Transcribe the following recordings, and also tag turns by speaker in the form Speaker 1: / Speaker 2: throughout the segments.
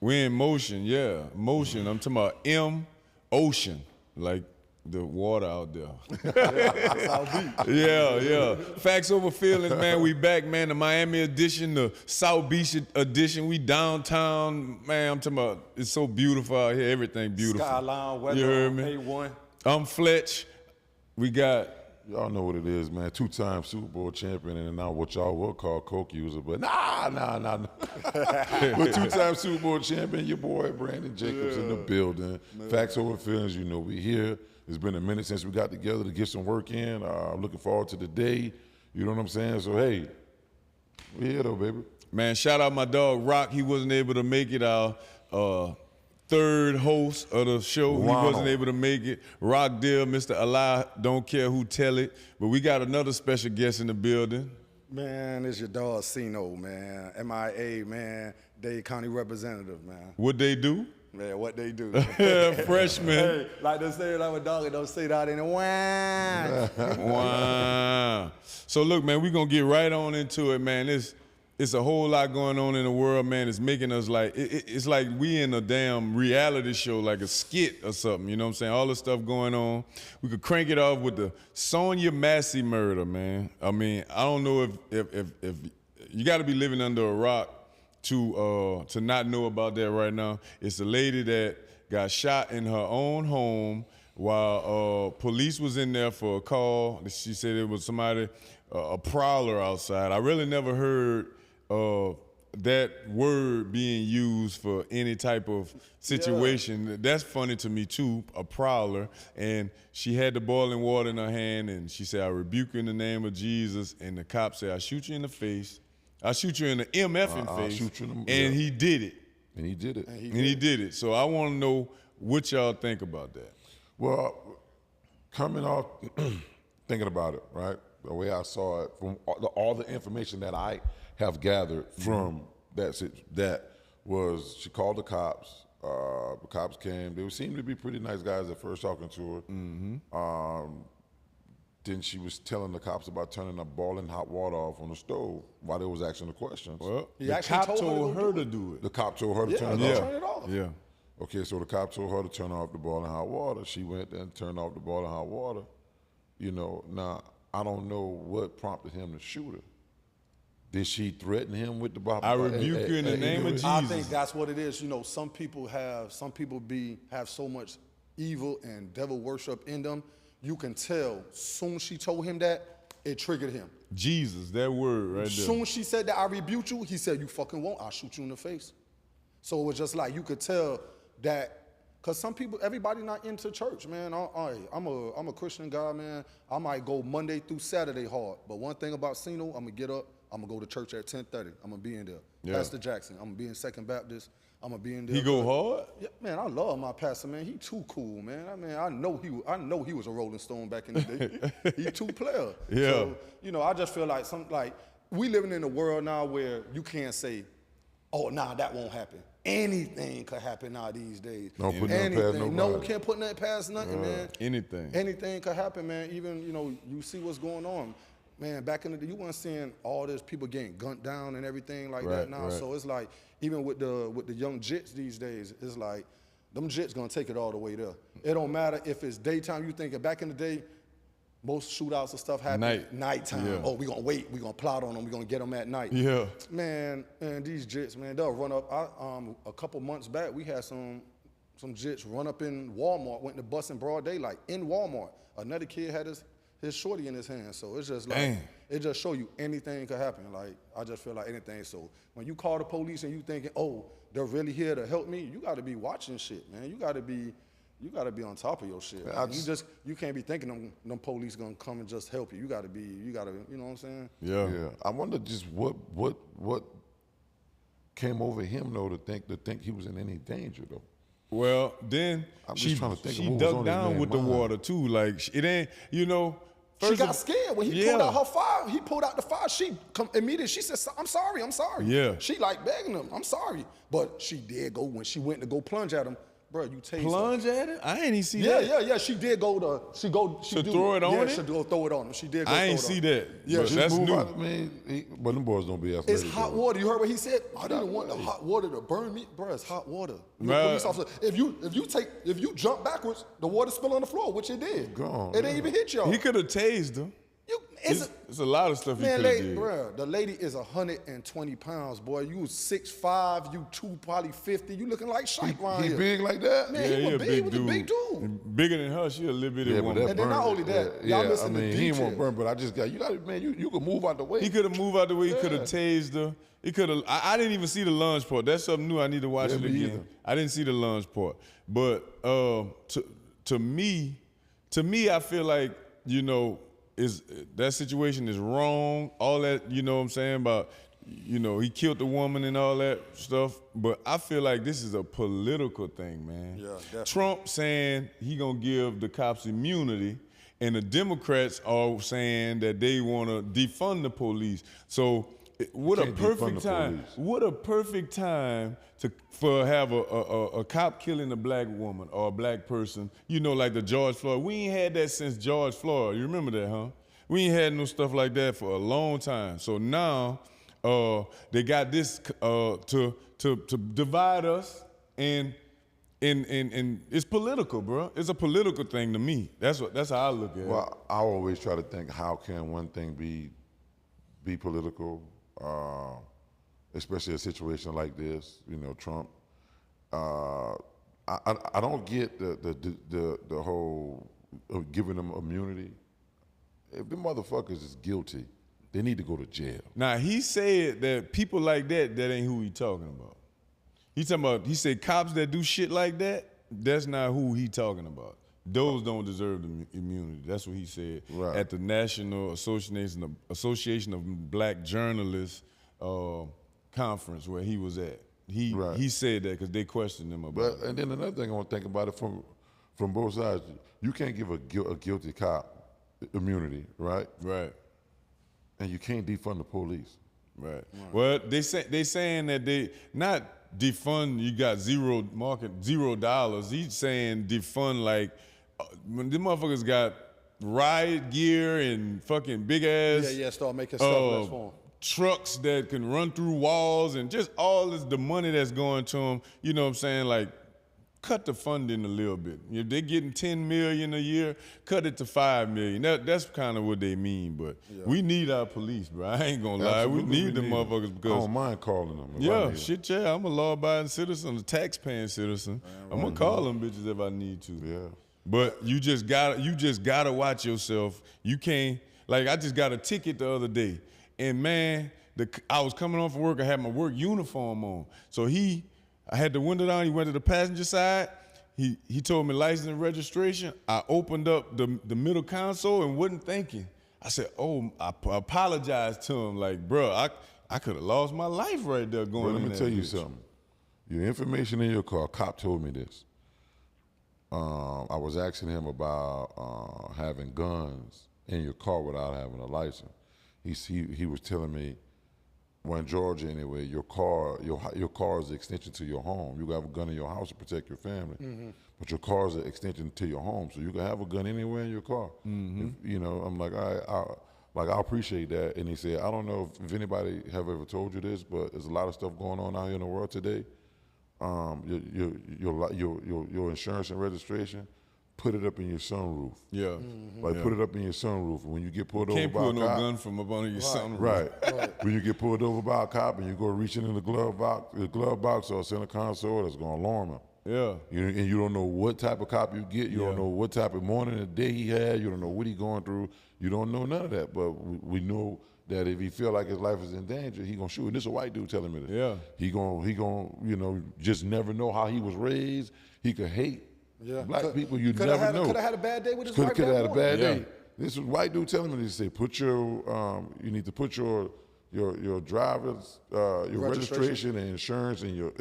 Speaker 1: We in motion, yeah. Motion. I'm talking about ocean, like the water out there.
Speaker 2: South Beach.
Speaker 1: Yeah. Facts over feelings, man. We back, man. The Miami edition, the South Beach edition. We downtown, man. I'm talking about it's so beautiful out here. Everything beautiful.
Speaker 2: Skyline, weather,
Speaker 1: you heard me?
Speaker 2: A1.
Speaker 1: I'm Fletch. We got.
Speaker 3: Y'all know what it is, man. 2-time Super Bowl champion, and now what y'all will call coke user, but nah. But 2-time Super Bowl champion, your boy Brandon Jacobs in the building. Man. Facts over feelings, you know we here. It's been a minute since we got together to get some work in. I'm looking forward to the day. You know what I'm saying? So hey, we here though, baby.
Speaker 1: Man, shout out my dog Rock. He wasn't able to make it. Our third host of the show.
Speaker 3: Wow.
Speaker 1: He wasn't able to make it. Rock Deal, Mr. Allah, don't care who tell it. But we got another special guest in the building.
Speaker 2: Man, it's your dog Cino, man. MIA, man. Dade County representative, man.
Speaker 1: What they do?
Speaker 2: Man, what they do.
Speaker 1: Freshman.
Speaker 2: Hey, like they say, like a dog, don't say that in a whine.
Speaker 1: Wow. So look, man, we're going to get right on into it, man. It's a whole lot going on in the world, man. It's making us like, it's like we in a damn reality show, like a skit or something, you know what I'm saying? All the stuff going on. We could crank it off with the Sonia Massey murder, man. I mean, I don't know if you got to be living under a rock to not know about that right now. It's a lady that got shot in her own home while police was in there for a call. She said it was somebody, a prowler outside. I really never heard that word being used for any type of situation. Yeah. That's funny to me too, a prowler. And she had the boiling water in her hand and she said, I rebuke you in the name of Jesus. And the cop said, I shoot you in the face. I shoot you in the MF face.
Speaker 3: Shoot you in the,
Speaker 1: and he did it.
Speaker 3: And he did it.
Speaker 1: And he did it. So I want to know what y'all think about that.
Speaker 3: Well, coming off, thinking about it, right? The way I saw it, from all the information that I have gathered from that was she called the cops. The cops came. They seemed to be pretty nice guys at first talking to her.
Speaker 1: Mm-hmm.
Speaker 3: Then she was telling the cops about turning the boiling hot water off on the stove while they was asking the questions.
Speaker 1: Well, the cop told her to do it.
Speaker 3: The cop told her to turn it off.
Speaker 1: Yeah.
Speaker 3: Okay, so the cop told her to turn off the boiling hot water. She went and turned off the boiling hot water. You know, now I don't know what prompted him to shoot her. Did she threaten him with the Bible?
Speaker 1: I rebuke you in the name of Jesus.
Speaker 2: I think that's what it is. You know, some people have so much evil and devil worship in them. You can tell. Soon she told him that, it triggered him.
Speaker 1: Jesus, that word right there.
Speaker 2: Soon she said that I rebuke you, he said, you fucking won't, I'll shoot you in the face. So it was just like, you could tell that, because some people, everybody not into church, man. I'm a Christian guy, man. I might go Monday through Saturday hard. But one thing about Cino, I'm going to get up, I'm going to go to church at 10:30. I'm going to be in there. Yeah. Pastor Jackson, I'm going to be in Second Baptist. I'm going to be in there.
Speaker 1: He go hard?
Speaker 2: Yeah, man, I love my pastor, man. He too cool, man. I mean, I know he was a Rolling Stone back in the day. He too player.
Speaker 1: Yeah.
Speaker 2: So, you know, I just feel like we living in a world now where you can't say, oh, nah, that won't happen. Anything could happen now these days.
Speaker 3: No one
Speaker 2: can't put nothing past nothing, man. Anything could happen, man. Even, you know, you see what's going on. Man, back in the day, you weren't seeing all this people getting gunned down and everything like that now. Right. So it's like, even with the young jits these days, it's like, them jits gonna take it all the way there. It don't matter if it's daytime. You thinking back in the day, most shootouts and stuff happen nighttime. Yeah. Oh, we gonna wait, we gonna plot on them, we gonna get them at night.
Speaker 1: Yeah.
Speaker 2: Man, these jits, man, they'll run up. A couple months back, we had some jits run up in Walmart, went to bus in broad daylight in Walmart. Another kid had his shorty in his hand. So it's just like, it just show you anything could happen. Like, I just feel like anything. So when you call the police and you thinking, oh, they're really here to help me, you gotta be watching shit, man. You gotta be on top of your shit. You can't be thinking them police gonna come and just help you. You gotta, you know what I'm saying?
Speaker 3: Yeah. I wonder just what came over him though to think he was in any danger though.
Speaker 1: Well, then she dug down with the water too. Like it ain't, you know.
Speaker 2: She got scared when he pulled out her fire. He pulled out the fire. She immediately. She said, "I'm sorry. I'm sorry."
Speaker 1: Yeah.
Speaker 2: She like begging him, "I'm sorry," but she did go when she went to go plunge at him. bro, you tased
Speaker 1: Plunge
Speaker 2: her.
Speaker 1: at it? I ain't even see
Speaker 2: Yeah,
Speaker 1: that.
Speaker 2: yeah. She did go to, she
Speaker 1: To throw it on
Speaker 2: yeah,
Speaker 1: it?
Speaker 2: she go throw it on him. She did go
Speaker 1: I
Speaker 2: throw
Speaker 1: ain't
Speaker 2: it
Speaker 1: see
Speaker 2: on
Speaker 1: that.
Speaker 2: Yeah,
Speaker 1: But
Speaker 2: just
Speaker 1: that's
Speaker 3: Move
Speaker 1: new.
Speaker 3: out, but them boys don't be athletic.
Speaker 2: It's hot
Speaker 3: though.
Speaker 2: water. You heard what he said? I didn't want the hot water to burn me, bro. It's hot water. You a
Speaker 1: Right.
Speaker 2: police officer. If you jump backwards, the water spill on the floor, which it did.
Speaker 3: Gone,
Speaker 2: It didn't even hit y'all.
Speaker 1: He could have tased her. It's a lot of stuff he
Speaker 2: Man,
Speaker 1: could have did.
Speaker 2: bro, the lady is 120 pounds, boy. You 6'5", you 2, probably 50. You looking like Shike around
Speaker 3: He
Speaker 2: here.
Speaker 3: big like that?
Speaker 2: Man, he was big. He was a big dude.
Speaker 1: And bigger than her, she a little bit of
Speaker 3: but
Speaker 1: woman.
Speaker 3: that
Speaker 2: And then not
Speaker 3: burn-
Speaker 2: only that,
Speaker 3: yeah,
Speaker 2: y'all missing
Speaker 3: I
Speaker 2: the
Speaker 3: mean, he ain't want
Speaker 2: details.
Speaker 3: burn, but I just got, you got to, man, you can move out the way.
Speaker 1: He could have moved out the way. He could have tased her. He could have. I didn't even see the lunge part. That's something new. I need to watch
Speaker 3: Yeah,
Speaker 1: it
Speaker 3: me
Speaker 1: again.
Speaker 3: either.
Speaker 1: I didn't see the lunge part. But to me, I feel like is that situation is wrong. All that what I'm saying about he killed the woman and all that stuff. But I feel like this is a political thing, man.
Speaker 2: Yeah, definitely.
Speaker 1: Trump saying he gonna give the cops immunity. And the Democrats are saying that they want to defund the police. So what a
Speaker 3: Can't defund
Speaker 1: perfect
Speaker 3: the
Speaker 1: time!
Speaker 3: police.
Speaker 1: What a perfect time for have a cop killing a black woman or a black person. Like the George Floyd. We ain't had that since George Floyd. You remember that, huh? We ain't had no stuff like that for a long time. So now they got this to divide us and it's political, bro. It's a political thing to me. That's how I look at it.
Speaker 3: Well, I always try to think, how can one thing be political, especially a situation like this? Trump. I don't get the whole giving them immunity. If the motherfuckers is guilty, they need to go to jail.
Speaker 1: Now he said that people like that ain't who he talking about. He said cops that do shit like that, that's not who he talking about. Those don't deserve the immunity. That's what he said
Speaker 3: Right.
Speaker 1: at the National Association of Black Journalists conference where he was at. He said that because they questioned him about it.
Speaker 3: And then another thing I want to think about it from both sides. You can't give a guilty cop immunity, right?
Speaker 1: Right.
Speaker 3: And you can't defund the police.
Speaker 1: Right. Well, they saying that they not defund. You got $0. He's saying defund like when the motherfuckers got riot gear and fucking big ass.
Speaker 2: Yeah, start making stuff less for him.
Speaker 1: Trucks that can run through walls and just all this the money that's going to them. You know what I'm saying? Like, cut the funding a little bit. If they're getting $10 million a year, cut it to $5 million. That's kind of what they mean. But we need our police, bro. I ain't gonna lie.
Speaker 3: Absolutely,
Speaker 1: We need them motherfuckers
Speaker 3: I
Speaker 1: because
Speaker 3: don't mind calling them. if I
Speaker 1: yeah,
Speaker 3: need 'em.
Speaker 1: shit, yeah. I'm a law-abiding citizen, a tax-paying citizen. I'm gonna call them bitches if I need to.
Speaker 3: Yeah.
Speaker 1: But you just gotta watch yourself. You can't. Like I just got a ticket the other day, and man, I was coming home from work. I had my work uniform on, so I had the window down. He went to the passenger side. He told me license and registration. I opened up the middle console and wasn't thinking. I said, oh, I apologized to him. Like, bro, I could have lost my life right there going
Speaker 3: But let
Speaker 1: in
Speaker 3: me
Speaker 1: that
Speaker 3: tell you
Speaker 1: bitch.
Speaker 3: something. Your information in your car, cop told me this. I was asking him about having guns in your car without having a license. He was telling me, well, in Georgia anyway, your car is an extension to your home. You can have a gun in your house to protect your family, but your car is an extension to your home, so you can have a gun anywhere in your car. I'm like, I appreciate that. And he said, I don't know if anybody have ever told you this, but there's a lot of stuff going on out here in the world today. Your insurance and registration, put it up in your sunroof.
Speaker 1: Yeah.
Speaker 3: Put it up in your sunroof. And when you get pulled
Speaker 1: Can't
Speaker 3: over by
Speaker 1: pull
Speaker 3: a
Speaker 1: no
Speaker 3: cop,
Speaker 1: gun from up under your sunroof.
Speaker 3: right. When you get pulled over by a cop and you go reaching in the glove box or center console, that's gonna alarm him.
Speaker 1: Yeah.
Speaker 3: And you don't know what type of cop you get. You don't know what type of morning or day he had. You don't know what he's going through. You don't know none of that. But we know that if he feel like his life is in danger, he gonna shoot. And this is a white dude telling me this.
Speaker 1: Yeah.
Speaker 3: He gonna just never know how he was raised. He could hate black people. You never know.
Speaker 2: Could have had a bad day with his
Speaker 3: Could
Speaker 2: wife.
Speaker 3: have had a bad
Speaker 1: Yeah.
Speaker 3: day. This was white dude telling me this. He said, you need to put your driver's your registration and insurance in your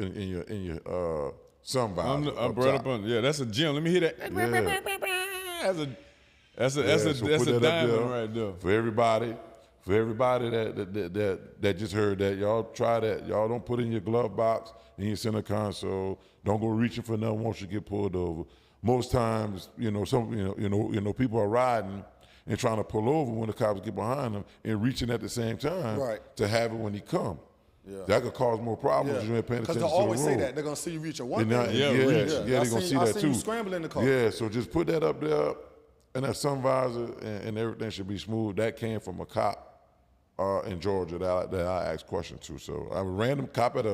Speaker 3: sun visor.
Speaker 1: I'm brought up on. Yeah, that's a gem. Let me hear that. That's a
Speaker 3: So put that up
Speaker 1: diamond
Speaker 3: there
Speaker 1: right there.
Speaker 3: for everybody. For everybody that just heard that, y'all try that. Y'all don't put in your glove box in your center console. Don't go reaching for nothing once you get pulled over. Most times, people are riding and trying to pull over when the cops get behind them and reaching at the same time to have it when he come. Yeah. That could cause more problems if you ain't paying attention to the road.
Speaker 2: Because they'll always say that. They're going to see you reaching one thing.
Speaker 3: They're going to see that too.
Speaker 2: You scrambling in the car.
Speaker 3: Yeah, so just put that up there, and that sun visor and everything should be smooth. That came from a cop in Georgia that I asked questions to. So I was a random cop at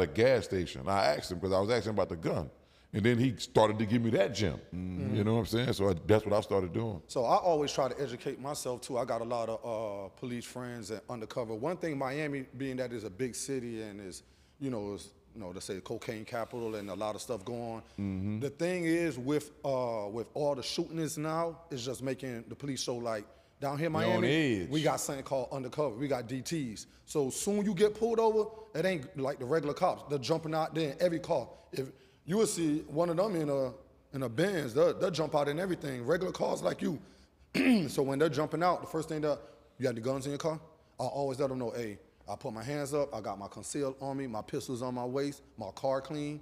Speaker 3: a gas station. I asked him because I was asking about the gun. And then he started to give me that gem. Mm-hmm. You know what I'm saying? So that's what I started doing.
Speaker 2: So I always try to educate myself too. I got a lot of police friends and undercover. One thing, Miami, being that is a big city and is let's say cocaine capital and a lot of stuff going on. Mm-hmm. The thing is with all the shootings now, it's just making the police show like down here in Miami, we got something called undercover. We got DTs. So soon you get pulled over, it ain't like the regular cops. They're jumping out there in every car. If you will see one of them in a Benz, they'll jump out in everything. Regular cars like you. So when they're jumping out, the first thing you got the guns in your car? I always let them know, hey, I put my hands up, I got my concealed on me, my pistol's on my waist, my car clean.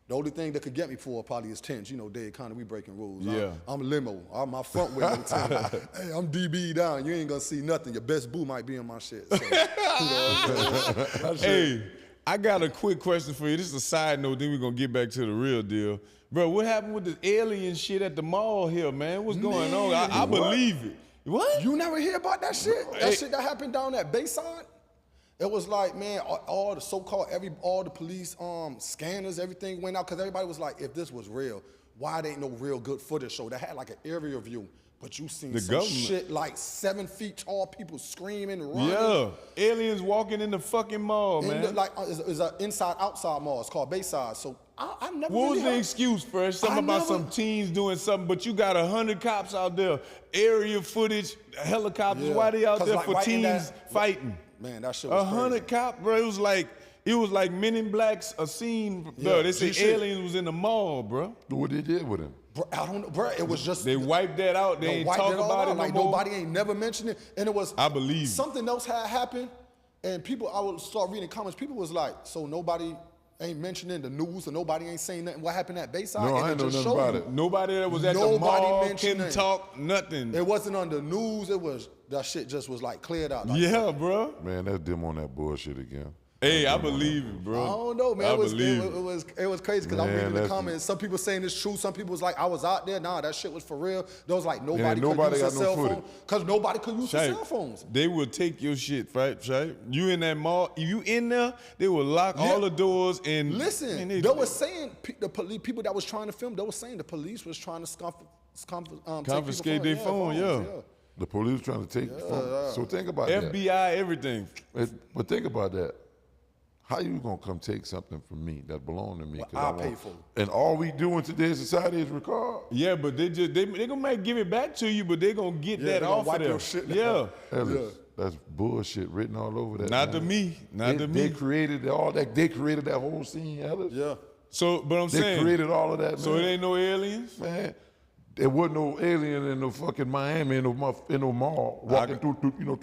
Speaker 2: The only thing that could get me for probably is tents. Dade County, we breaking rules.
Speaker 1: Yeah.
Speaker 2: I'm limo. I'm my front window tent. Hey, I'm DB down. You ain't gonna see nothing. Your best boo might be in my shit. So,
Speaker 1: hey, I got a quick question for you. This is a side note, then we're going to get back to the real deal. Bro, what happened with this alien shit at the mall here, man? What's going on? I believe it. What?
Speaker 2: You never hear about that shit? That shit that happened down at Bayside? It was like, man, all the so-called, all the police scanners, everything went out because everybody was like, if this was real, why there ain't no real good footage show? That had like an aerial view. But you seen some shit like 7 feet tall people screaming, running.
Speaker 1: Yeah, aliens walking in the fucking mall, man.
Speaker 2: It's an inside-outside mall. It's called Bayside. So I never
Speaker 1: What
Speaker 2: really
Speaker 1: was the excuse, Fresh? Something about some teens doing something, but you got 100 cops out there, aerial footage, helicopters. Yeah. Why they out there for teens fighting?
Speaker 2: Man, that shit was
Speaker 1: 100 cops, bro. It was like Men in Black's a scene, bro. They say aliens was in the mall, bro.
Speaker 3: What they did with him?
Speaker 2: Bro, I don't know, bro. It was just
Speaker 1: they wiped that out. They ain't talk about it no more.
Speaker 2: Nobody ain't never mentioned it, and it was.
Speaker 1: I believe
Speaker 2: something else had happened, and people. I would start reading comments. People was like, "So nobody ain't mentioning the news, and nobody ain't saying nothing. What happened at Bayside?"
Speaker 3: No,
Speaker 2: and
Speaker 3: I ain't know nothing about it.
Speaker 1: Nobody that was at the mall couldn't talk nothing.
Speaker 2: It wasn't on the news. It was that shit just was like cleared out. Like
Speaker 1: yeah, bro.
Speaker 3: Man, that's them on that bullshit again.
Speaker 1: Hey, I believe it, bro.
Speaker 2: I don't know, man. It was crazy because I'm reading the comments. Some people saying it's true. Some people was like, I was out there. Nah, that shit was for real. There was like nobody could use a cell phone because nobody could use the cell phones.
Speaker 1: They will take your shit, right? You in that mall, if you in there, they will lock all the doors and
Speaker 2: listen. They were saying the people that was trying to film. They were saying the police was trying to
Speaker 1: confiscate their phone. Yeah.
Speaker 3: The police trying to take the phone. So think about that.
Speaker 1: FBI, everything.
Speaker 3: But think about that. How you gonna come take something from me that belong to me?
Speaker 2: Well, I pay for it.
Speaker 3: And all we do in today's society is record.
Speaker 1: Yeah, but they gonna give it back to you, but they gonna get that off of them. Yeah.
Speaker 3: Ellis, that's bullshit written all over that.
Speaker 1: Not to me.
Speaker 3: They created all that. They created that whole scene, Ellis.
Speaker 2: Yeah.
Speaker 1: So, but I'm saying
Speaker 3: they created all of that.
Speaker 1: So
Speaker 3: man.
Speaker 1: it ain't no aliens,
Speaker 3: man. There wasn't no alien in no fucking Miami in no mall walking through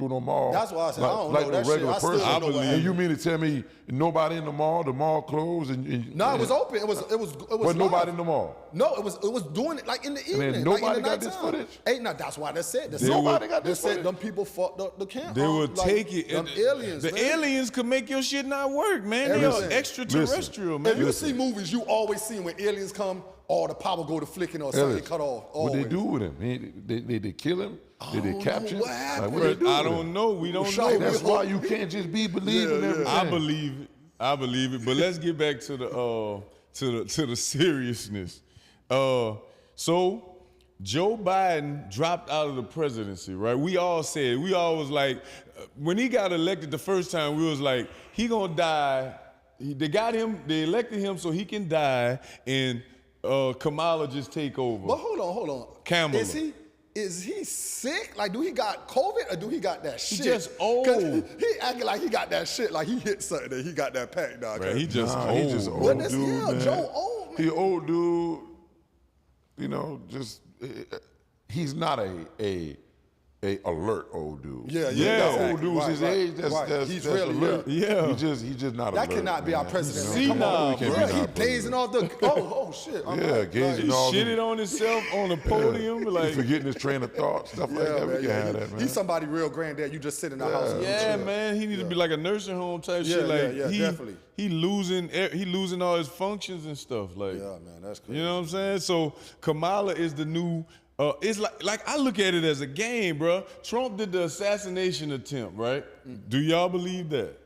Speaker 3: no mall.
Speaker 2: That's why I said I don't know that
Speaker 3: regular
Speaker 2: shit.
Speaker 3: person.
Speaker 2: I still don't know.
Speaker 3: And you mean to tell me nobody in the mall closed and
Speaker 2: no, it was open. It was.
Speaker 3: But nobody in the mall.
Speaker 2: No, it was doing it like in the evening.
Speaker 3: And nobody
Speaker 2: like in the
Speaker 3: got this footage.
Speaker 2: Ain't no. That's why they said.
Speaker 3: Nobody got this
Speaker 2: footage.
Speaker 3: They said
Speaker 2: them people fucked up the camp.
Speaker 1: They will take it.
Speaker 2: Them aliens.
Speaker 1: The aliens could make your shit not work, man. They are extraterrestrial, man.
Speaker 2: If you see movies, you always see when aliens come. All the power go to flicking or something cut off.
Speaker 3: What they do with him? They kill him? Did they capture him?
Speaker 1: I don't know. We don't know.
Speaker 3: That's why you can't just be believing everything.
Speaker 1: I believe it. But let's get back to the seriousness. So Joe Biden dropped out of the presidency, right? We all was like, when he got elected the first time, we was like, he gonna die. They elected him so he can die and Kamala just take over.
Speaker 2: But hold on.
Speaker 1: Kamala.
Speaker 2: Is he sick? Like, do he got COVID or do he got that shit?
Speaker 1: He just old.
Speaker 2: He acting like he got that shit, like he hit something and he got that pack, dog.
Speaker 1: He just old.
Speaker 3: He just old dude, man.
Speaker 2: Joe old, man.
Speaker 3: He old dude, just he's not a a alert old dude.
Speaker 2: Yeah,
Speaker 3: That
Speaker 2: exactly.
Speaker 3: old dude's his age.
Speaker 2: He's
Speaker 3: that's
Speaker 2: really
Speaker 3: alert.
Speaker 1: Yeah.
Speaker 3: He just not
Speaker 2: That
Speaker 3: alert.
Speaker 2: cannot be our
Speaker 3: man.
Speaker 2: president.
Speaker 1: See,
Speaker 2: Come on,
Speaker 1: nah,
Speaker 3: He can't
Speaker 2: bro.
Speaker 3: be
Speaker 2: He
Speaker 3: our
Speaker 2: gazing
Speaker 3: president.
Speaker 2: off the. Oh shit. I'm
Speaker 3: Yeah,
Speaker 2: like,
Speaker 3: gazing
Speaker 1: He
Speaker 3: off.
Speaker 1: shitted on himself on the podium.
Speaker 3: He
Speaker 1: Like,
Speaker 3: forgetting his train of thought, stuff like that. We can have that, man.
Speaker 2: He's somebody real granddad. You just sit in the house. And
Speaker 1: yeah,
Speaker 2: chill.
Speaker 1: man, he need to be like a nursing home type
Speaker 2: Yeah,
Speaker 1: shit. Like,
Speaker 2: yeah, definitely.
Speaker 1: he losing all his functions and stuff. Like,
Speaker 2: Yeah, man, that's crazy.
Speaker 1: you know what I'm saying? So Kamala is the new. It's like I look at it as a game, bro. Trump did the assassination attempt, right? Do y'all believe that?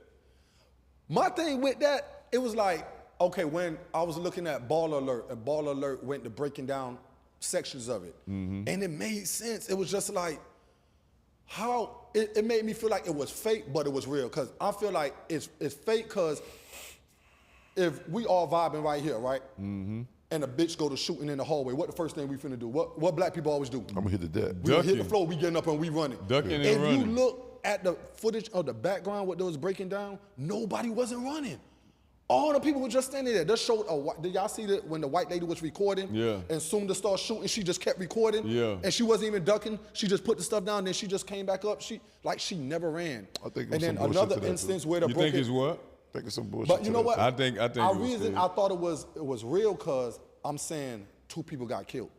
Speaker 2: My thing with that, it was like, okay, when I was looking at Ball Alert, and Ball Alert went to breaking down sections of it, and it made sense. It was just like, how it made me feel like it was fake, but it was real. Cause I feel like it's fake, cause if we all vibing right here, right? And a bitch go to shooting in the hallway, what the first thing we finna do? What black people always do?
Speaker 3: I'm gonna hit the deck.
Speaker 2: We hit the
Speaker 1: Ducking.
Speaker 2: floor, we getting up and we running.
Speaker 1: Ducking and
Speaker 2: if
Speaker 1: running.
Speaker 2: you look at the footage of the background, what they was breaking down, nobody wasn't running. All the people were just standing there. They showed did y'all see that when the white lady was recording?
Speaker 1: Yeah.
Speaker 2: And soon to start shooting, she just kept recording.
Speaker 1: Yeah.
Speaker 2: And she wasn't even ducking. She just put the stuff down, then she just came back up. She never ran.
Speaker 3: I think it was
Speaker 2: and then
Speaker 3: some bullshit
Speaker 2: another
Speaker 3: to that,
Speaker 2: instance
Speaker 3: too.
Speaker 2: where the
Speaker 1: You think it's what?
Speaker 3: I think it's some bullshit.
Speaker 2: But you
Speaker 3: to
Speaker 2: know
Speaker 3: that.
Speaker 2: what?
Speaker 1: I think it
Speaker 2: Our
Speaker 1: was
Speaker 2: reason
Speaker 1: staged.
Speaker 2: I thought it was real because I'm saying 2 people got killed.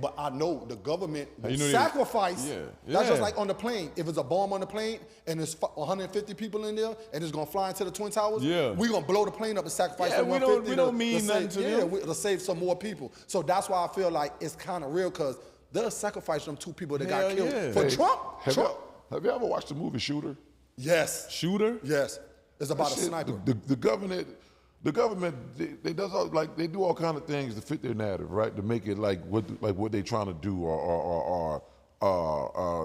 Speaker 2: But I know the government will
Speaker 1: You know they-
Speaker 2: sacrifice.
Speaker 1: Yeah.
Speaker 2: That's just
Speaker 1: Yeah.
Speaker 2: like on the plane. If it's a bomb on the plane and there's 150 people in there and it's gonna fly into the Twin Towers,
Speaker 1: Yeah.
Speaker 2: we're gonna blow the plane up and sacrifice
Speaker 1: Yeah,
Speaker 2: the
Speaker 1: we
Speaker 2: 150.
Speaker 1: don't mean nothing to them.
Speaker 2: to save some more people. So that's why I feel like it's kind of real because they'll sacrifice them 2 people that got
Speaker 1: Hell
Speaker 2: killed.
Speaker 1: yeah.
Speaker 2: For
Speaker 3: Hey,
Speaker 2: Trump?
Speaker 3: Have you ever watched the movie Shooter?
Speaker 2: Yes.
Speaker 1: Shooter?
Speaker 2: Yes. It's about a
Speaker 3: Shit,
Speaker 2: sniper.
Speaker 3: The government, they does all, like they do all kind of things to fit their narrative, right? To make it like what they trying to do, or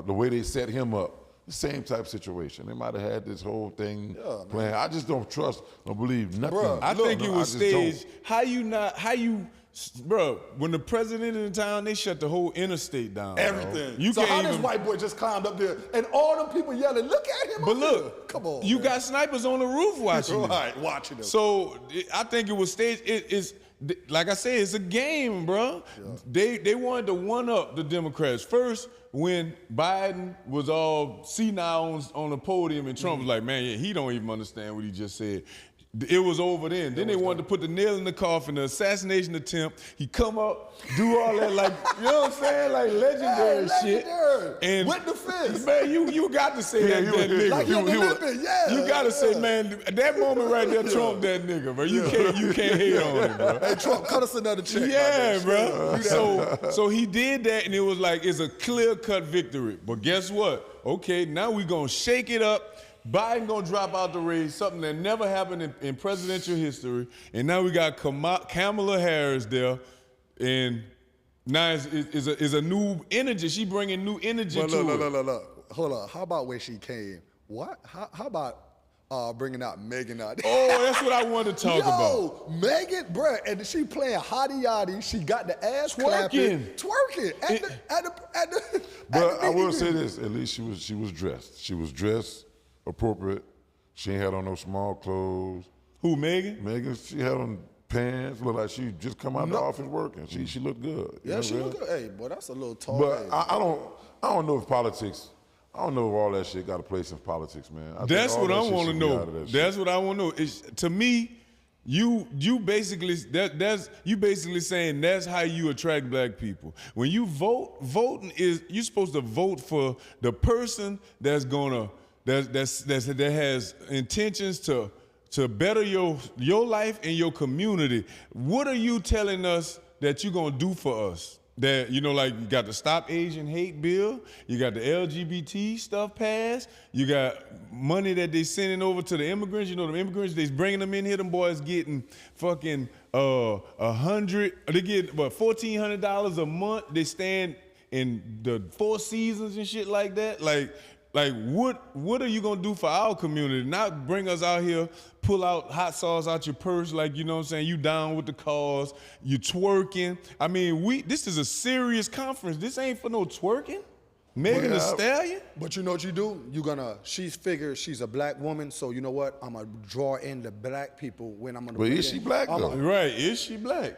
Speaker 3: the way they set him up. The same type situation. They might have had this whole thing planned. I just don't believe nothing.
Speaker 2: Bruh,
Speaker 1: I think it was
Speaker 3: I just don't.
Speaker 1: staged. Bro, when the president in town, they shut the whole interstate down. bro.
Speaker 2: Everything.
Speaker 1: You
Speaker 2: so
Speaker 1: can't
Speaker 2: how
Speaker 1: even.
Speaker 2: this white boy just climbed up there and all them people yelling, look at him
Speaker 1: But
Speaker 2: up there."
Speaker 1: look,
Speaker 2: Come on,
Speaker 1: you
Speaker 2: man.
Speaker 1: got snipers on the roof watching. it.
Speaker 2: Right, watching them.
Speaker 1: So I think it was staged. It's like I said, it's a game, bro. They wanted to one up the Democrats first when Biden was all senile on the podium and Trump was like, man, yeah, he don't even understand what he just said. It was over then. Then they wanted to put the nail in the coffin, the assassination attempt. He come up, do all that, like, you know what I'm saying? Like legendary shit.
Speaker 2: legendary.
Speaker 1: And
Speaker 2: With the fist.
Speaker 1: Man, you got to say that nigga.
Speaker 2: Like you're the limping, yeah.
Speaker 1: You gotta say, man, that moment right there, Trump that nigga, bro. You can't hate on him, bro.
Speaker 2: Hey, Trump, cut us another check.
Speaker 1: Yeah,
Speaker 2: my
Speaker 1: bro. So he did that, and it was like it's a clear-cut victory. But guess what? Okay, now we gonna shake it up. Biden gonna drop out the race, something that never happened in presidential history. And now we got Kamala Harris there, and now is a new energy. She bringing new energy to it.
Speaker 2: Look. Hold on. How about when she came? What? How about bringing out Megan out there?
Speaker 1: Oh, that's what I wanted to talk about.
Speaker 2: Yo, Megan, bruh, and she playing hottie yachty. She got the ass
Speaker 1: Twerking.
Speaker 2: twerking at the.
Speaker 3: But I will say this: at least she was dressed. She was dressed appropriate. She ain't had on no small clothes.
Speaker 1: Who, Megan?
Speaker 3: Megan, she had on pants. Looked like she just come out the office working. She looked good.
Speaker 2: Yeah, she
Speaker 3: really.
Speaker 2: look good. Hey, boy, that's a little tall.
Speaker 3: But
Speaker 2: hey.
Speaker 3: I don't know if politics. I don't know if all that shit got a place in politics, man. I think
Speaker 1: That's
Speaker 3: all
Speaker 1: what
Speaker 3: that
Speaker 1: I
Speaker 3: shit
Speaker 1: want to
Speaker 3: should be out of
Speaker 1: know.
Speaker 3: that shit.
Speaker 1: That's what I want to know. It's, to me, you basically you basically saying that's how you attract black people. When you voting is you're supposed to vote for the person that's gonna that has intentions to better your life and your community. What are you telling us that you're gonna do for us? That, you know, like you got the Stop Asian Hate bill, you got the LGBT stuff passed, you got money that they sending over to the immigrants. You know, the immigrants, they bringing them in here, them boys getting fucking they get $1,400 a month. They stand in the Four Seasons and shit like that. Like what are you gonna do for our community? Not bring us out here, pull out hot sauce out your purse, like, you know what I'm saying, you down with the cause, you twerking. I mean, this is a serious conference. This ain't for no twerking. Megan Thee Stallion?
Speaker 2: But you know what you do? She figures she's a black woman, so you know what? I'm gonna draw in the black people when I'm gonna.
Speaker 3: But is she black though?
Speaker 1: Right, is she black?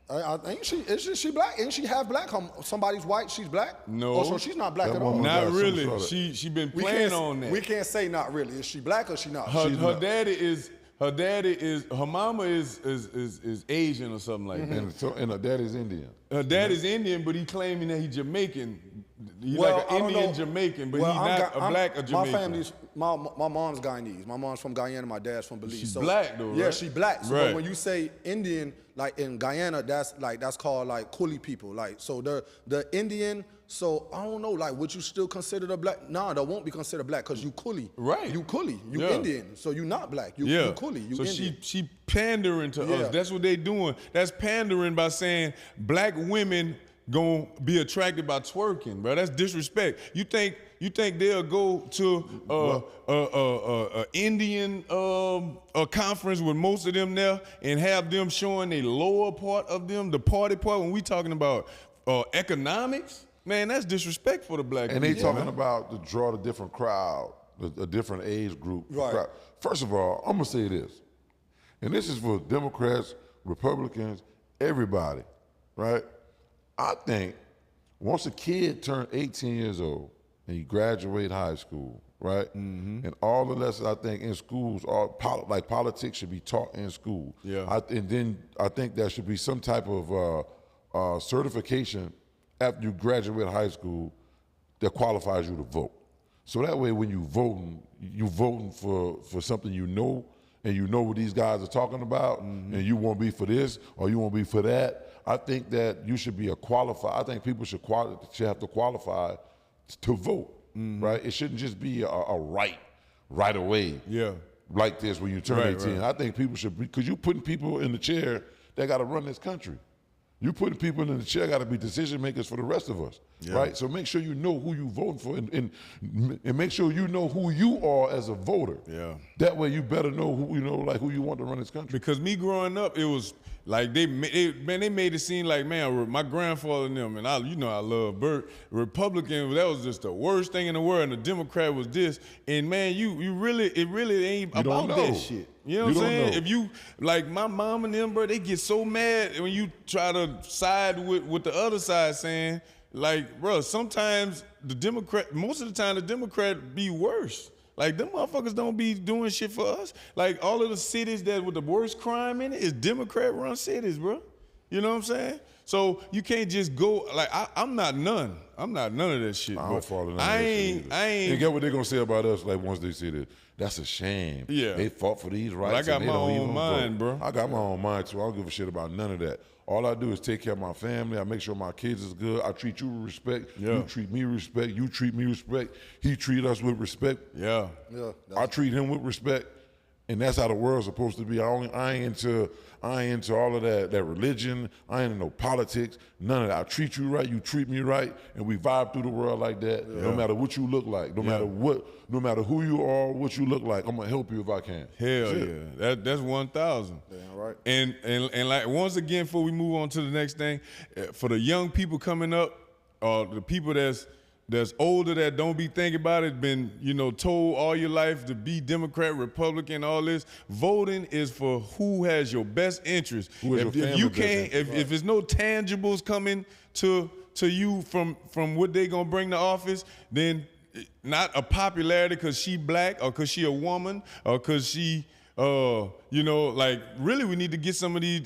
Speaker 2: Ain't she black? Ain't she half black? Somebody's white, she's black?
Speaker 1: No.
Speaker 2: Oh, so she's not black
Speaker 3: That
Speaker 2: at all.
Speaker 3: woman-
Speaker 1: Not
Speaker 3: got some
Speaker 1: really.
Speaker 3: sort of-
Speaker 1: She been playing on that.
Speaker 2: We can't say not really. Is she black or she not?
Speaker 1: Her daddy is her mama is Asian or something like that.
Speaker 3: And her daddy's Indian.
Speaker 1: Her daddy's Indian, but he claiming that he Jamaican. He's
Speaker 2: Well,
Speaker 1: like
Speaker 2: I
Speaker 1: an
Speaker 2: don't
Speaker 1: Indian
Speaker 2: know.
Speaker 1: Jamaican, but
Speaker 2: Well,
Speaker 1: he's
Speaker 2: I'm
Speaker 1: not a black or Jamaican.
Speaker 2: My family's my mom's Guyanese. My mom's from Guyana. My dad's from Belize.
Speaker 1: She's black though,
Speaker 2: Yeah,
Speaker 1: right?
Speaker 2: she black. So
Speaker 1: Right.
Speaker 2: but when you say Indian, like in Guyana, that's called like Kuli people. Like so the Indian. So I don't know. Like would you still consider the black? Nah, that won't be considered black because you Kuli.
Speaker 1: Right.
Speaker 2: You Kuli. You
Speaker 1: Yeah.
Speaker 2: Indian. So you not black. You Kuli. You
Speaker 1: so
Speaker 2: Indian.
Speaker 1: she pandering to
Speaker 2: Yeah.
Speaker 1: us. That's what they doing. That's pandering by saying black women gonna be attracted by twerking, bro. That's disrespect. You think they'll go to a Indian a conference with most of them there and have them showing a lower part of them, the party part when we talking about economics? Man, that's disrespect for the black
Speaker 3: And
Speaker 1: people.
Speaker 3: they talking about to draw the different crowd, a different age group.
Speaker 2: Right.
Speaker 3: Crowd. First of all, I'm gonna say this, and this is for Democrats, Republicans, everybody, right? I think once a kid turns 18 years old and you graduate high school, right, and all the lessons I think in schools, like politics should be taught in school.
Speaker 1: Yeah.
Speaker 3: And then I think there should be some type of certification after you graduate high school that qualifies you to vote. So that way when you voting for something you know, and you know what these guys are talking about, and you won't be for this or you won't be for that. I think that you should be I think people should have to qualify to vote, right? It shouldn't just be a right away.
Speaker 1: Yeah.
Speaker 3: Like this when you turn
Speaker 1: Right,
Speaker 3: 18.
Speaker 1: right.
Speaker 3: I think people should be, because you putting people in the chair that got to run this country. You putting people in the chair got to be decision makers for the rest of us, right? So make sure you know who you voting for, and make sure you know who you are as a voter.
Speaker 1: Yeah.
Speaker 3: That way you better know who you want to run this country.
Speaker 1: Because me growing up, it was like they made it seem like, man, my grandfather and them, and I love Bert. Republican, that was just the worst thing in the world, and the Democrat was this. And man, it really ain't
Speaker 3: You don't
Speaker 1: about
Speaker 3: know.
Speaker 1: that shit. You know what
Speaker 3: You
Speaker 1: I'm
Speaker 3: don't
Speaker 1: saying?
Speaker 3: know.
Speaker 1: If you like my mom and them, bro, they get so mad when you try to side with the other side, saying like, bro, sometimes most of the time the Democrat be worse. Like, them motherfuckers don't be doing shit for us. Like, all of the cities that with the worst crime in it is Democrat-run cities, bro. You know what I'm saying? So you can't just go, like, I'm not none. I'm not none of that shit,
Speaker 3: I
Speaker 1: bro.
Speaker 3: don't follow none of that shit either.
Speaker 1: I
Speaker 3: And
Speaker 1: ain't.
Speaker 3: get what they're gonna say about us, like once they see this. That's a shame.
Speaker 1: Yeah.
Speaker 3: They fought for these rights.
Speaker 1: I got
Speaker 3: and they
Speaker 1: my
Speaker 3: don't
Speaker 1: own
Speaker 3: even
Speaker 1: mind,
Speaker 3: vote.
Speaker 1: bro.
Speaker 3: I got my own mind too. I don't give a shit about none of that. All I do is take care of my family. I make sure my kids is good. I treat you with respect.
Speaker 1: Yeah.
Speaker 3: You treat me with respect. You treat me with respect. He treat us with respect.
Speaker 1: Yeah.
Speaker 2: Yeah.
Speaker 3: I treat him with respect, and that's how the world's supposed to be. I ain't into all of that religion. I ain't into no politics. None of that. I treat you right. You treat me right, and we vibe through the world like that. No matter what you look like, no matter who you are, what you look like, I'm gonna help you if I can.
Speaker 1: Hell yeah. That's 1,000.
Speaker 2: Damn right.
Speaker 1: And like once again, before we move on to the next thing, for the young people coming up, the people that's older that don't be thinking about it, been told all your life to be Democrat, Republican, all this. Voting is for who has your best interest.
Speaker 3: Who has
Speaker 1: If
Speaker 3: your
Speaker 1: you
Speaker 3: family
Speaker 1: can't,
Speaker 3: best
Speaker 1: if there's no tangibles coming to you from what they gonna bring to office, then not a popularity because she black or because she a woman or because she like really we need to get some of these.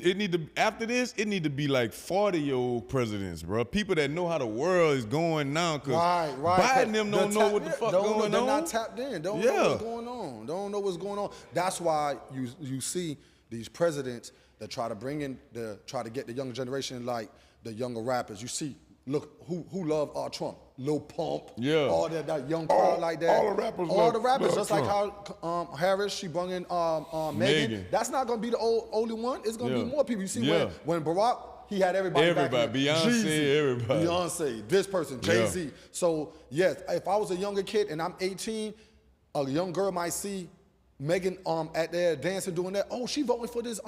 Speaker 1: After this, it need to be like 40-year-old presidents, bro. People that know how the world is going now. Cause
Speaker 2: Right.
Speaker 1: Biden them don't know what the fuck going on.
Speaker 2: They're not tapped in. Don't know what's going on. Don't know what's going on. That's why you see these presidents that try to get the younger generation, like the younger rappers. You see, look who love Trump. Lil Pump, all that young crowd like that.
Speaker 3: All the rappers love
Speaker 2: just
Speaker 3: Trump.
Speaker 2: like how Harris, she brought in Megan. That's not gonna be the only one. It's gonna be more people. You see when Barack, he had everybody.
Speaker 1: Everybody,
Speaker 2: back in.
Speaker 1: Beyonce,
Speaker 2: Jeezy,
Speaker 1: everybody.
Speaker 2: Beyonce, this person, Jay-Z. So yes, if I was a younger kid and I'm 18, a young girl might see Megan at there dancing, doing that. Oh, she voting for this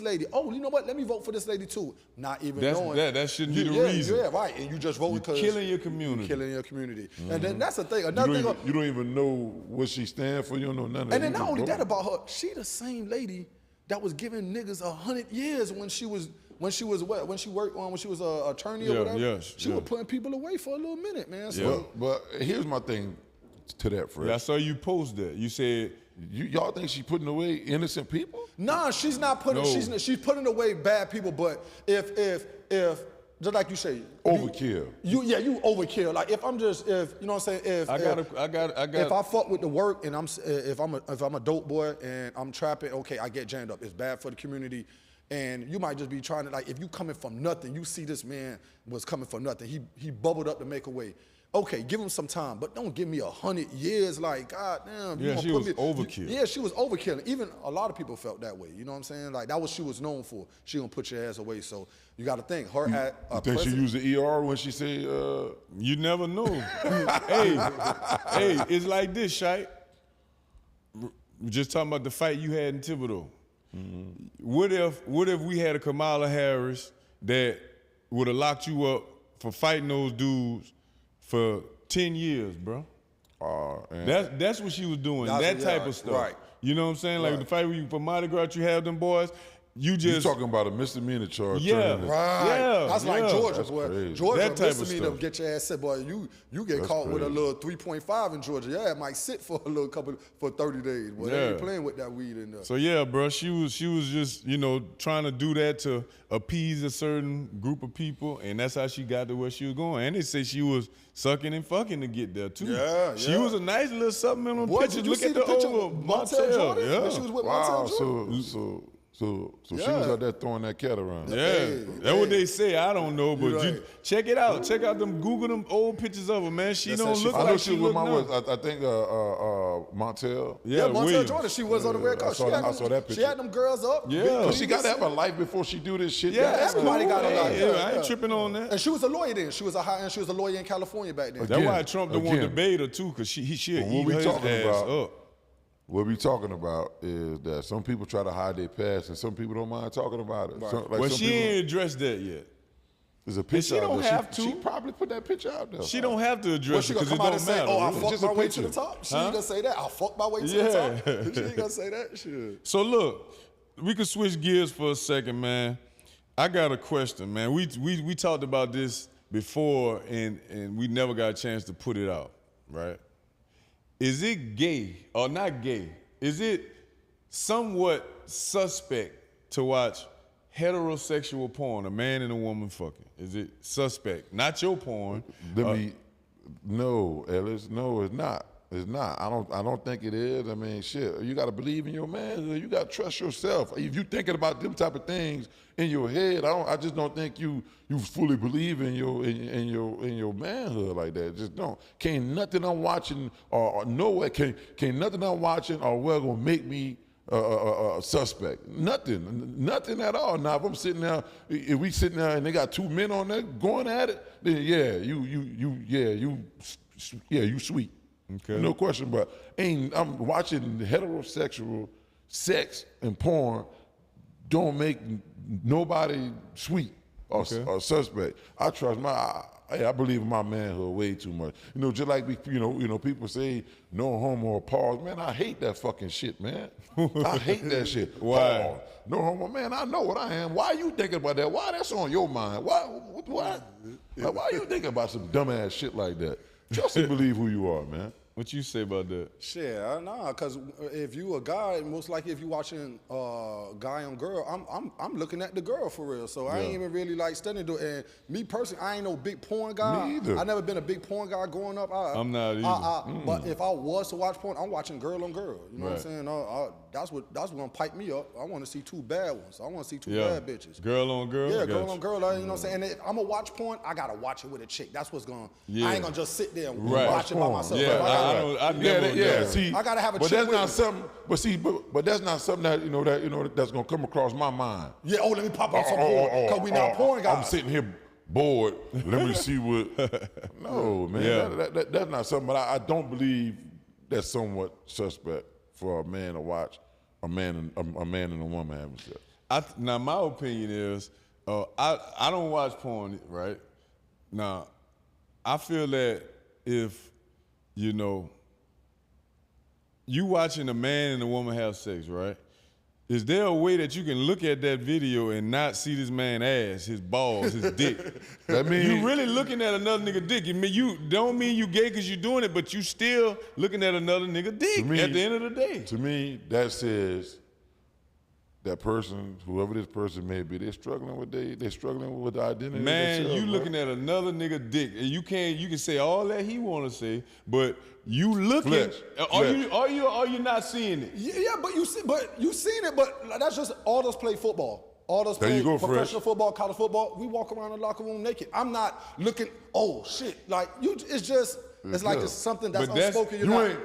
Speaker 2: lady. Oh, you know what? Let me vote for this lady too. Not even knowing.
Speaker 1: That shouldn't be the reason.
Speaker 2: Yeah, right. And you just vote because
Speaker 1: killing your community.
Speaker 2: You're killing your community. And then that's the thing.
Speaker 3: You don't even know what she stand for. You don't know none of that.
Speaker 2: And then not only that about her, she the same lady that was giving niggas 100 years when she was when she was what? When she worked on when she was an attorney or whatever.
Speaker 1: Yes,
Speaker 2: she was putting people away for a little minute, man. So,
Speaker 1: Yeah.
Speaker 3: But here's my thing to that, Fred.
Speaker 1: I saw you post that. You said
Speaker 3: Y'all think she's putting away innocent people?
Speaker 2: nah, she's not putting.
Speaker 1: No.
Speaker 2: She's putting away bad people. But if just like you say,
Speaker 3: Overkill.
Speaker 2: You overkill. Like if I'm just if you know what I'm saying if if I fuck with the work and if I'm a dope boy and I'm trapping, okay, I get jammed up. It's bad for the community. And you might just be trying to, like, if you coming from nothing, you see this man was coming from nothing. He bubbled up to make a way. Okay, give him some time, but don't give me 100 years. Like, God damn.
Speaker 1: Yeah, she was overkill.
Speaker 2: Yeah, she was overkill. Even a lot of people felt that way. You know what I'm saying? Like, that was what she was known for. She gonna put your ass away. So you got to think. Her at
Speaker 3: You think she used the ER when she said,
Speaker 1: you never know. hey, it's like this, Shite. We're just talking about the fight you had in Thibodeau. What if we had a Kamala Harris that would have locked you up for fighting those dudes for 10 years, bro? That's what she was doing. That type of stuff.
Speaker 2: Right.
Speaker 1: You know what I'm saying? Like
Speaker 2: Right.
Speaker 1: the fight where you for Mardi Gras, you have them boys. You
Speaker 3: you
Speaker 1: just
Speaker 3: talking about a misdemeanor charge?
Speaker 1: Yeah.
Speaker 3: turning into-
Speaker 2: Right.
Speaker 1: Yeah,
Speaker 2: That's like
Speaker 1: yeah.
Speaker 2: Georgia,
Speaker 3: That's
Speaker 2: boy.
Speaker 3: crazy.
Speaker 2: Georgia,
Speaker 1: That type of
Speaker 2: misdemeanor,
Speaker 1: stuff.
Speaker 2: get your ass set, boy. You get caught with a
Speaker 3: crazy.
Speaker 2: little 3.5 in Georgia. Yeah, it might sit for a little couple for 30 days. Boy, they ain't
Speaker 1: Yeah.
Speaker 2: playing with that weed in there.
Speaker 1: So yeah, bro, she was just, trying to do that to appease a certain group of people, and that's how she got to where she was going. And they say she was sucking and fucking to get there too.
Speaker 2: Yeah,
Speaker 1: She
Speaker 2: yeah.
Speaker 1: was a nice little supplemental
Speaker 2: Boy,
Speaker 1: picture.
Speaker 2: did you
Speaker 1: Look
Speaker 2: see
Speaker 1: at
Speaker 2: the
Speaker 1: the
Speaker 2: picture
Speaker 1: over
Speaker 2: with Montel Jordan?
Speaker 1: Yeah.
Speaker 2: When she was with
Speaker 3: Wow,
Speaker 2: Montel Jordan?
Speaker 3: so she was
Speaker 2: Yeah.
Speaker 3: out there throwing that cat around.
Speaker 1: Yeah,
Speaker 2: Hey,
Speaker 1: that's what
Speaker 2: hey.
Speaker 1: they say. I don't know, but
Speaker 2: You
Speaker 1: you
Speaker 2: right.
Speaker 1: check it out. Check out them, Google them old pictures of her, man. She
Speaker 2: That's
Speaker 1: don't
Speaker 2: how she
Speaker 1: look
Speaker 2: felt.
Speaker 3: I know
Speaker 1: like
Speaker 3: she
Speaker 1: she
Speaker 3: was with
Speaker 1: look
Speaker 3: my
Speaker 1: now.
Speaker 3: words. I think Montel.
Speaker 2: Yeah, Montel
Speaker 1: Williams.
Speaker 2: Jordan. She was on the red
Speaker 3: I
Speaker 2: carpet.
Speaker 3: saw that- I saw that
Speaker 2: She
Speaker 3: picture.
Speaker 2: had them girls up.
Speaker 1: Yeah.
Speaker 2: big
Speaker 1: So
Speaker 3: She got to have a life before she do this shit.
Speaker 1: Yeah,
Speaker 3: That's
Speaker 2: everybody
Speaker 3: cool.
Speaker 2: got a
Speaker 1: Hey,
Speaker 2: life.
Speaker 1: yeah,
Speaker 2: Yeah,
Speaker 1: I ain't
Speaker 2: yeah.
Speaker 1: tripping on that.
Speaker 2: And she was a lawyer then. She was a lawyer in California back then.
Speaker 1: That's
Speaker 3: Again,
Speaker 1: why Trump don't want to
Speaker 3: again.
Speaker 1: debate her too, because she'll
Speaker 3: But what
Speaker 1: eat
Speaker 3: we
Speaker 1: his
Speaker 3: talking
Speaker 1: ass
Speaker 3: about-
Speaker 1: up.
Speaker 3: What we talking about is that some people try to hide their past, and some people don't mind talking about it. Some,
Speaker 1: Well,
Speaker 3: some
Speaker 1: she
Speaker 3: people,
Speaker 1: ain't addressed that yet.
Speaker 3: there's a picture
Speaker 1: she
Speaker 3: out
Speaker 1: don't
Speaker 3: there.
Speaker 1: have to.
Speaker 3: She probably put that picture out there.
Speaker 1: She don't have to
Speaker 2: Well,
Speaker 1: address
Speaker 2: she
Speaker 1: it
Speaker 2: gonna
Speaker 1: because it
Speaker 2: come out
Speaker 1: don't
Speaker 2: and say,
Speaker 1: matter.
Speaker 2: "Oh, I
Speaker 1: really.
Speaker 2: fucked
Speaker 3: Just
Speaker 2: my
Speaker 3: a
Speaker 2: way to the
Speaker 3: picture.
Speaker 2: top." She
Speaker 1: Huh?
Speaker 2: ain't gonna say that. I fucked my way to
Speaker 1: Yeah.
Speaker 2: the top. She ain't gonna say that shit.
Speaker 1: So look, we can switch gears for a second, man. I got a question, man. We talked about this before, and we never got a chance to put it out, right? Is it gay or not gay? Is it somewhat suspect to watch heterosexual porn, a man and a woman fucking? Is it suspect? Not your porn.
Speaker 3: No, Ellis. No, it's not. It's not. I don't think it is. I mean, shit. You got to believe in your man. You got to trust yourself. If you thinking about them type of things in your head, I just don't think you fully believe in your manhood like that. Just don't. Can't nothing I'm watching or nowhere can't nothing I'm watching or well gonna make me a suspect. Nothing at all. Now if I'm sitting there, if we sitting there and they got two men on there going at it, then you sweet.
Speaker 1: Okay.
Speaker 3: No question, but I'm watching heterosexual sex and porn don't make nobody sweet or suspect. I trust I believe in my manhood way too much. Just like people say no homo or pause. Man, I hate that fucking shit, man. I hate that shit.
Speaker 1: Why?
Speaker 3: Pause. No homo, man. I know what I am. Why you thinking about that? Why that's on your mind? Why? Like, why you thinking about some dumbass shit like that? Just to believe who you are, man.
Speaker 1: What you say about that?
Speaker 2: Shit, nah, cause if you a guy, most likely if you watching guy on girl, I'm looking at the girl for real. So I ain't even really like studying it. And me personally, I ain't no big porn guy.
Speaker 3: Me either.
Speaker 2: I never been a big porn guy growing up.
Speaker 1: I'm not either.
Speaker 2: But if I was to watch porn, I'm watching girl on girl. You know what
Speaker 1: Right.
Speaker 2: I'm saying? That's what gonna pipe me up. I want to see two bad ones. I want to see two
Speaker 1: Yeah.
Speaker 2: bad bitches.
Speaker 1: Girl on girl?
Speaker 2: Yeah,
Speaker 1: Got
Speaker 2: girl
Speaker 1: you.
Speaker 2: on girl. You know what I'm saying? And if I'm gonna watch porn, I gotta watch it with a chick. That's what's gonna.
Speaker 1: Yeah.
Speaker 2: I ain't gonna just sit there and
Speaker 1: Right.
Speaker 2: watch it by
Speaker 3: Porn.
Speaker 2: myself.
Speaker 1: Yeah,
Speaker 2: If I gotta-
Speaker 1: I never done that.
Speaker 3: See,
Speaker 2: I gotta have a
Speaker 3: but
Speaker 2: chick
Speaker 3: that's
Speaker 2: with
Speaker 3: not
Speaker 2: me.
Speaker 3: something. But that's not something that that's gonna come across my mind.
Speaker 2: Yeah, let me pop up some porn, because we not porn guys.
Speaker 3: I'm sitting here bored. Let me see what. No, man,
Speaker 1: Yeah.
Speaker 3: that's not something. But I don't believe that's somewhat suspect for a man to watch a man and a woman having sex.
Speaker 1: Now my opinion is, I don't watch porn, right? Now, I feel that if you watching a man and a woman have sex, right? Is there a way that you can look at that video and not see this man's ass, his balls, his dick?
Speaker 3: That mean
Speaker 1: You really looking at another nigga dick. You don't mean you gay because you doing it, but you still looking at another nigga dick at the end of the day.
Speaker 3: To me, that says that person, whoever this person may be, they're struggling with the identity.
Speaker 1: Man,
Speaker 3: of themselves,
Speaker 1: you looking at another nigga dick, and you can say all that he want to say, but you looking.
Speaker 3: Fletch.
Speaker 1: Are you not seeing it?
Speaker 2: Yeah, but you seen it, but that's just all us play football. All us
Speaker 3: There
Speaker 2: play
Speaker 3: you go,
Speaker 2: professional
Speaker 3: Fresh.
Speaker 2: football, college football. We walk around the locker room naked. I'm not looking. Oh shit! Like you, it's just. It's like it's something that's unspoken.
Speaker 3: You ain't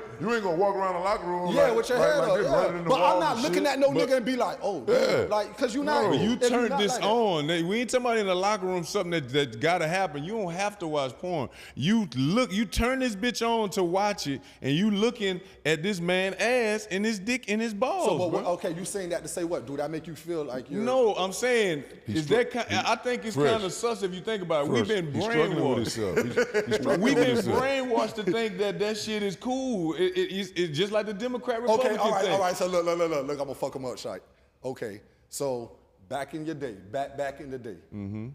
Speaker 3: gonna walk around the locker room.
Speaker 2: Yeah, with your head up.
Speaker 3: this, running in the
Speaker 2: But I'm
Speaker 3: walls
Speaker 2: not
Speaker 3: and
Speaker 2: looking
Speaker 3: shit.
Speaker 2: at no nigga and be like, oh, damn. Like, cause you not.
Speaker 3: No.
Speaker 1: You
Speaker 2: if
Speaker 1: turned
Speaker 2: not
Speaker 1: this
Speaker 2: like that.
Speaker 1: on. We ain't talking about in the locker room something that gotta happen. You don't have to watch porn. You turn this bitch on to watch it, and you looking at this man ass and his dick and his balls.
Speaker 2: So,
Speaker 1: bro.
Speaker 2: okay, you saying that to say what? Do that make you feel like you're?
Speaker 1: No, I'm saying I think it's
Speaker 3: Fresh.
Speaker 1: kind of sus if you think about it. We've been
Speaker 3: He's struggling with
Speaker 1: brainwashed.
Speaker 3: himself. He's struggling
Speaker 1: We've
Speaker 3: with
Speaker 1: been
Speaker 3: himself.
Speaker 1: brainwashed to think that shit is cool. It's just like the Democrat Republican
Speaker 2: Okay,
Speaker 1: thing.
Speaker 2: all right. So look, I'm gonna fuck him up, Shike. Okay, so back in your day, back in the day,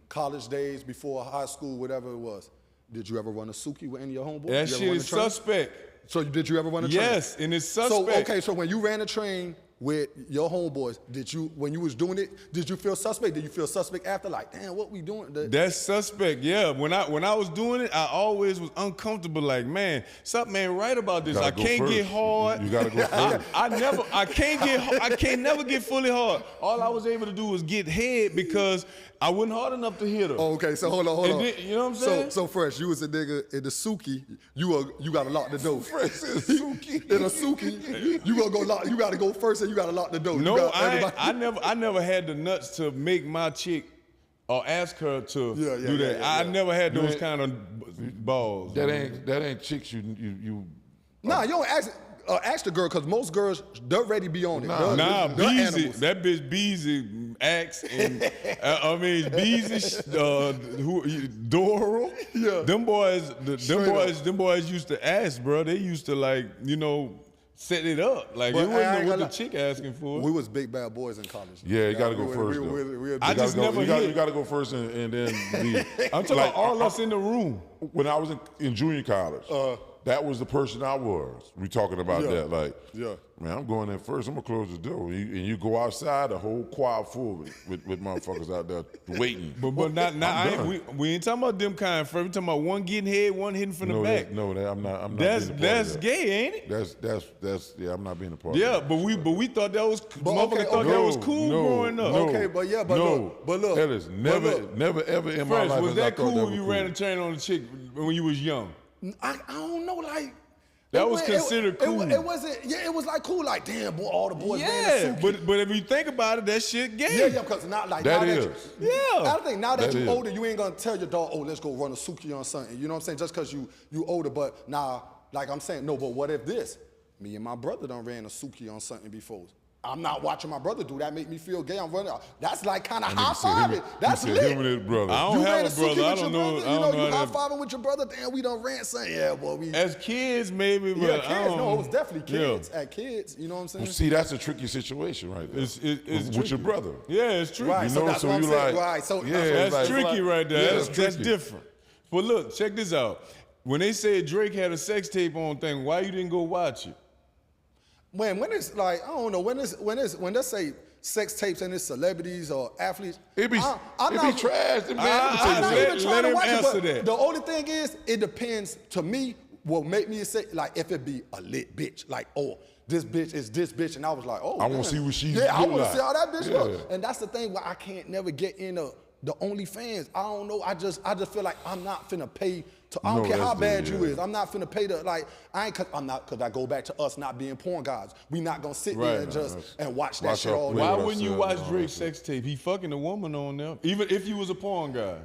Speaker 2: college days, before high school, whatever it was, did you ever run a Suki with any of your homeboys?
Speaker 1: That
Speaker 2: You ever
Speaker 1: shit
Speaker 2: run
Speaker 1: is
Speaker 2: a train?
Speaker 1: suspect.
Speaker 2: So did you ever run a train?
Speaker 1: Yes, and it's suspect.
Speaker 2: So when you ran a train with your homeboys, when you was doing it, did you feel suspect? Did you feel suspect after? Like, damn, what we doing?
Speaker 1: That's suspect, yeah. When I was doing it, I always was uncomfortable. Like, man, something ain't right about this. I can't get hard.
Speaker 3: You gotta go first.
Speaker 1: I can't never get fully hard. All I was able to do was get head because I wasn't hard enough to hit her.
Speaker 2: Oh, okay, so hold on.
Speaker 1: Then, you know what I'm saying?
Speaker 2: So Fresh, you was a nigga in the Suki. You gotta lock the door.
Speaker 3: Fresh is Suki.
Speaker 2: In a Suki, you gotta go first and you gotta lock the door.
Speaker 1: No, I never had the nuts to make my chick or ask her to do that. I never had those kind of balls.
Speaker 3: That ain't chicks you.
Speaker 2: Nah, you don't ask the girl, because most girls, they're ready to be on it.
Speaker 1: Nah,
Speaker 2: they're
Speaker 1: Beezy,
Speaker 2: animals.
Speaker 1: that bitch Beezy acts and Beezy, Doro.
Speaker 2: Yeah.
Speaker 1: Them boys used to ask, bro. They used to set it up. Like, it wasn't what the chick asking for.
Speaker 2: We was big bad boys in college.
Speaker 3: Yeah, you gotta go first. You gotta go first and then leave.
Speaker 1: I'm talking about all us in the room.
Speaker 3: When I was in junior college, that was the person I was. We talking about that, like, man, I'm going in first. I'm gonna close the door, and you go outside. The whole quad full with motherfuckers out there waiting.
Speaker 1: But we ain't talking about them kind first. We talking about one getting head, one hitting from the back.
Speaker 3: I'm not.
Speaker 1: That's gay, ain't it?
Speaker 3: That's I'm not being a part.
Speaker 1: Yeah,
Speaker 3: of that.
Speaker 1: but we thought that was motherfuckers thought
Speaker 3: No,
Speaker 1: that was cool
Speaker 3: no,
Speaker 1: growing up.
Speaker 3: no,
Speaker 2: Okay, but look.
Speaker 3: Ellis, never ever in my
Speaker 1: Fresh,
Speaker 3: life
Speaker 1: was
Speaker 3: has
Speaker 1: that
Speaker 3: I thought
Speaker 1: cool
Speaker 3: that
Speaker 1: when you
Speaker 3: was
Speaker 1: ran a train on a chick when you was young?
Speaker 2: I don't know, like.
Speaker 1: That was considered cool.
Speaker 2: It wasn't. Yeah, it was like cool. Like, damn, boy, all the boys ran
Speaker 1: Yeah,
Speaker 2: a Suki.
Speaker 1: but if you think about it, that shit gay.
Speaker 2: Yeah, because not like
Speaker 3: That
Speaker 2: now
Speaker 3: is.
Speaker 2: that
Speaker 1: Yeah.
Speaker 2: I think now that
Speaker 3: That
Speaker 2: you
Speaker 3: is.
Speaker 2: older, you ain't gonna tell your dog, oh, let's go run a Suki on something. You know what I'm saying? Just because you older, but now, like I'm saying, no. But what if this? Me and my brother done ran a Suki on something before. I'm not watching my brother do that. Make me feel gay. I'm running. That's like kind of high fiving. That's
Speaker 3: he
Speaker 2: lit.
Speaker 3: said him and his brother.
Speaker 1: I don't
Speaker 2: You ran
Speaker 1: have a
Speaker 2: Suki
Speaker 1: brother.
Speaker 2: with
Speaker 1: I
Speaker 2: your
Speaker 1: don't know.
Speaker 2: brother?
Speaker 1: I don't know
Speaker 2: You
Speaker 1: how
Speaker 2: high
Speaker 1: that.
Speaker 2: fiving with your brother? Damn, we done ran something. Yeah, boy, we.
Speaker 1: As kids, maybe, but
Speaker 2: Yeah,
Speaker 1: I
Speaker 2: kids.
Speaker 1: don't
Speaker 2: No, it was definitely
Speaker 1: Yeah.
Speaker 2: kids. At kids, you know what I'm saying?
Speaker 3: Well, see, that's a tricky situation right there.
Speaker 1: It's
Speaker 3: with
Speaker 1: tricky.
Speaker 3: your brother.
Speaker 1: Yeah, it's tricky.
Speaker 2: Right,
Speaker 3: You
Speaker 2: so
Speaker 3: know,
Speaker 2: that's
Speaker 3: so
Speaker 2: what I'm
Speaker 3: you
Speaker 2: saying.
Speaker 3: like,
Speaker 2: Right, so
Speaker 3: yeah,
Speaker 1: That's
Speaker 3: like-
Speaker 1: tricky right there.
Speaker 3: Yeah,
Speaker 1: That's
Speaker 3: tricky.
Speaker 1: different. But look, check this out. When they said Drake had a sex tape on thing, why you didn't go watch it?
Speaker 2: When it's like, I don't know, when they say sex tapes and it's celebrities or athletes,
Speaker 3: It be
Speaker 2: I'm
Speaker 3: trash. Man,
Speaker 2: I'm not
Speaker 1: let-
Speaker 2: even trying to
Speaker 1: him
Speaker 2: watch it,
Speaker 1: answer
Speaker 2: but
Speaker 1: that.
Speaker 2: the only thing is, it depends. To me, what make me say, like, if it be a lit bitch, like, oh, this bitch is this bitch, and I was like, oh,
Speaker 3: I wanna
Speaker 2: man.
Speaker 3: see what she
Speaker 2: Yeah, I
Speaker 3: look
Speaker 2: want to
Speaker 3: like.
Speaker 2: see how that bitch
Speaker 3: Yeah.
Speaker 2: look, and that's the thing where I can't never get into the OnlyFans. I don't know. I just feel like I'm not finna pay. I don't
Speaker 3: No,
Speaker 2: care how
Speaker 3: that's
Speaker 2: bad
Speaker 3: the-
Speaker 2: you
Speaker 3: yeah.
Speaker 2: is. I'm not finna pay the like. I'm not because I go back to us not being porn guys. We not gonna sit there and
Speaker 1: Right.
Speaker 2: just and watch that
Speaker 3: Watch
Speaker 2: shit
Speaker 3: out
Speaker 2: all
Speaker 3: for
Speaker 2: day.
Speaker 1: Why
Speaker 3: with
Speaker 1: wouldn't you
Speaker 3: ourselves,
Speaker 1: watch Drake's sex tape? He fucking a woman on there. Even if you was a porn guy.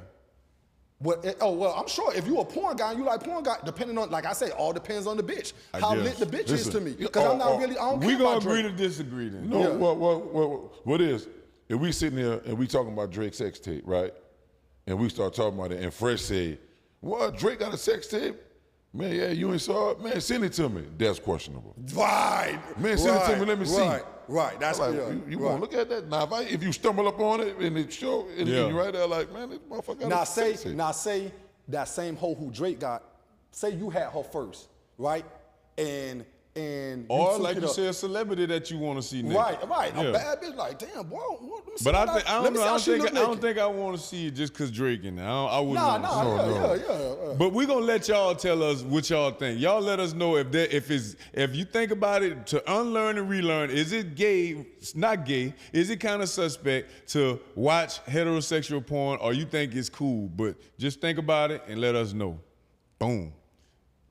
Speaker 2: Well, I'm sure if you a porn guy and you like porn guy, depending on, like I say, all depends on the bitch. How
Speaker 1: guess.
Speaker 2: lit the bitch is
Speaker 3: Listen,
Speaker 2: to me. Because I'm not really, I don't
Speaker 1: We
Speaker 2: care
Speaker 1: gonna
Speaker 2: about
Speaker 1: agree
Speaker 2: Drake.
Speaker 1: to disagree then.
Speaker 3: No,
Speaker 2: Yeah.
Speaker 3: what is? If we sitting there and we talking about Drake's sex tape, right? And we start talking about it, and Fresh say, "What? Drake got a sex tape?" Man, yeah, you ain't saw it? Man, send it to me. That's questionable.
Speaker 2: Right.
Speaker 3: Man, send it to me, let me see.
Speaker 2: Right. That's
Speaker 3: like,
Speaker 2: yeah,
Speaker 3: you
Speaker 2: right.
Speaker 3: want to look at that? Now, if you stumble up on it and it show, and you right there like, man, this motherfucker got
Speaker 2: say that same hoe who Drake got, say you had her first, right? And
Speaker 1: or like you said, a celebrity that you want to see next.
Speaker 2: Right.
Speaker 1: Yeah.
Speaker 2: A bad bitch, like, damn, boy, let me see
Speaker 1: But
Speaker 2: what
Speaker 1: I don't know. I don't think I want to see it just because Drake in there. I wouldn't.
Speaker 2: Yeah.
Speaker 1: But we're gonna let y'all tell us what y'all think. Y'all let us know if you think about it, to unlearn and relearn, is it gay? It's not gay. Is it kind of suspect to watch heterosexual porn, or you think it's cool? But just think about it and let us know. Boom.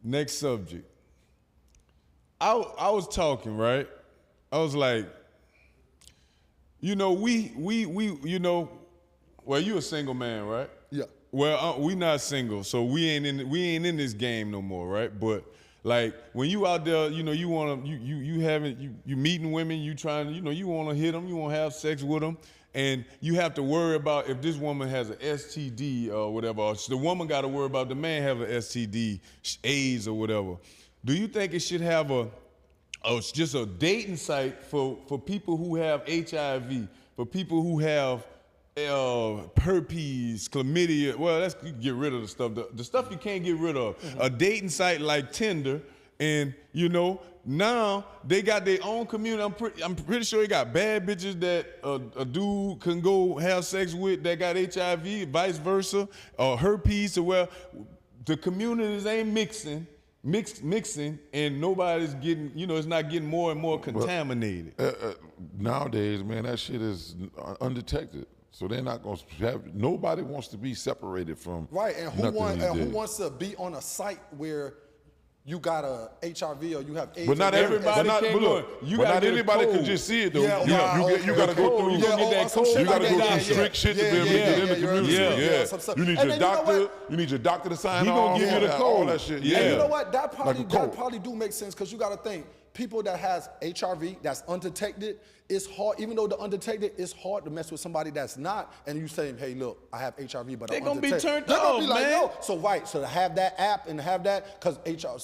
Speaker 1: Next subject. I was talking, right? I was like, we well, you a single man, right?
Speaker 2: Yeah.
Speaker 1: Well, we not single, so we ain't in this game no more, right? But like when you out there, you meeting women, you trying, you want to hit them, you want to have sex with them, and you have to worry about if this woman has an STD or whatever. Or the woman got to worry about the man have an STD, AIDS or whatever. Do you think it should have just a dating site for people who have HIV, for people who have herpes, chlamydia? Well, you can get rid of the stuff you can't get rid of. Mm-hmm. A dating site like Tinder, and now they got their own community. I'm pretty sure they got bad bitches that a dude can go have sex with that got HIV, vice versa, or herpes. So well, the communities ain't mixing, and nobody's getting, it's not getting more and more contaminated.
Speaker 3: Nowadays, man, that shit is undetected. So they're not going to have, nobody wants to be separated from.
Speaker 2: Right, and who wants to be on a site where you got a HIV or you have AIDS?
Speaker 3: But not everybody can go. But not anybody can just see it though. You got to go through. You got to go through strict shit to be able to get in the community. Yeah. You need your doctor. You need your doctor to sign off.
Speaker 1: He gonna give you the code.
Speaker 3: All that shit.
Speaker 2: Yeah. And you know what? That probably do make sense, because you got to think, people that has HIV that's undetected, it's hard. Even though they're undetected, it's hard to mess with somebody that's not. And you saying, hey, look, I have HIV, but I'm undetected.
Speaker 1: They're gonna be turned off,
Speaker 2: like,
Speaker 1: man.
Speaker 2: no. So to have that app and have that, because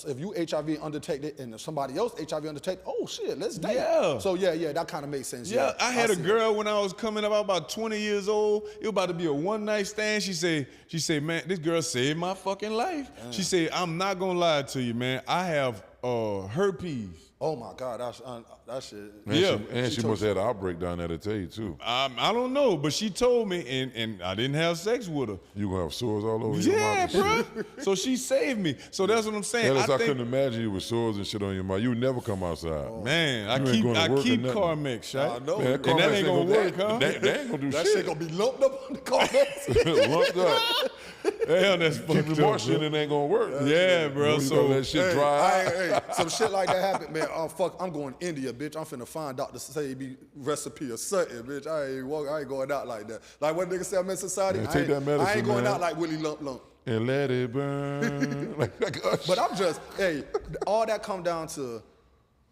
Speaker 2: if you HIV undetected and somebody else HIV undetected, oh shit, let's date.
Speaker 1: Yeah.
Speaker 2: So yeah, that kind of makes sense.
Speaker 1: Yeah, I had a girl when I was coming up, about 20 years old. It was about to be a one-night stand. She said, man, this girl saved my fucking life. Damn. She said, I'm not gonna lie to you, man. I have herpes.
Speaker 2: Oh my God, that shit.
Speaker 3: And she must have had an outbreak down there to tell you too.
Speaker 1: I don't know, but she told me, and I didn't have sex with her.
Speaker 3: You gonna have sores all over your mouth?
Speaker 1: Yeah, bro. So she saved me. So that's what I'm saying.
Speaker 3: I couldn't imagine you with sores and shit on your mouth. You would never come outside.
Speaker 1: Man, I keep Carmex, shot.
Speaker 2: I know.
Speaker 3: Man,
Speaker 1: and that ain't gonna work, huh?
Speaker 3: They ain't gonna do
Speaker 2: that
Speaker 3: shit.
Speaker 2: That shit gonna be lumped up on the Carmex.
Speaker 3: Lumped up.
Speaker 1: Hell, that's fucked up.
Speaker 3: Keep washing, it ain't gonna work.
Speaker 1: Yeah, bro.
Speaker 3: So that shit dry.
Speaker 2: Some shit like that happened, man. Oh fuck, I'm going to India, bitch. I'm finna find Dr. Sebi recipe or something, bitch. I ain't going out like that. Like what nigga say I'm in society.
Speaker 3: Man, take that medicine,
Speaker 2: I ain't going
Speaker 3: man.
Speaker 2: out like Willie Lump.
Speaker 3: And let it burn.
Speaker 2: But I'm just, all that come down to,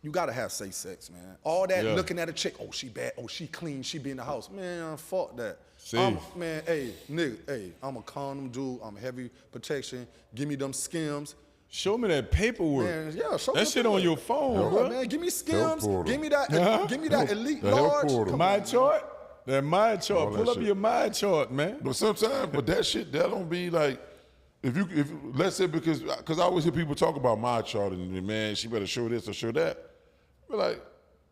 Speaker 2: you gotta have safe sex, man. All that looking at a chick, oh she bad, oh she clean, she be in the house. Man, fuck that. I'm a condom dude, I'm heavy protection. Give me them skims.
Speaker 1: Show me that paperwork.
Speaker 2: Man, yeah, show me
Speaker 1: that shit on your phone, bro.
Speaker 2: Man, give me skims. Give me that elite large.
Speaker 1: My chart? That my chart. Pull up your my chart, man.
Speaker 3: But sometimes, that shit, that don't be like, if let's say, because I always hear people talk about my chart and man, she better show this or show that. But like,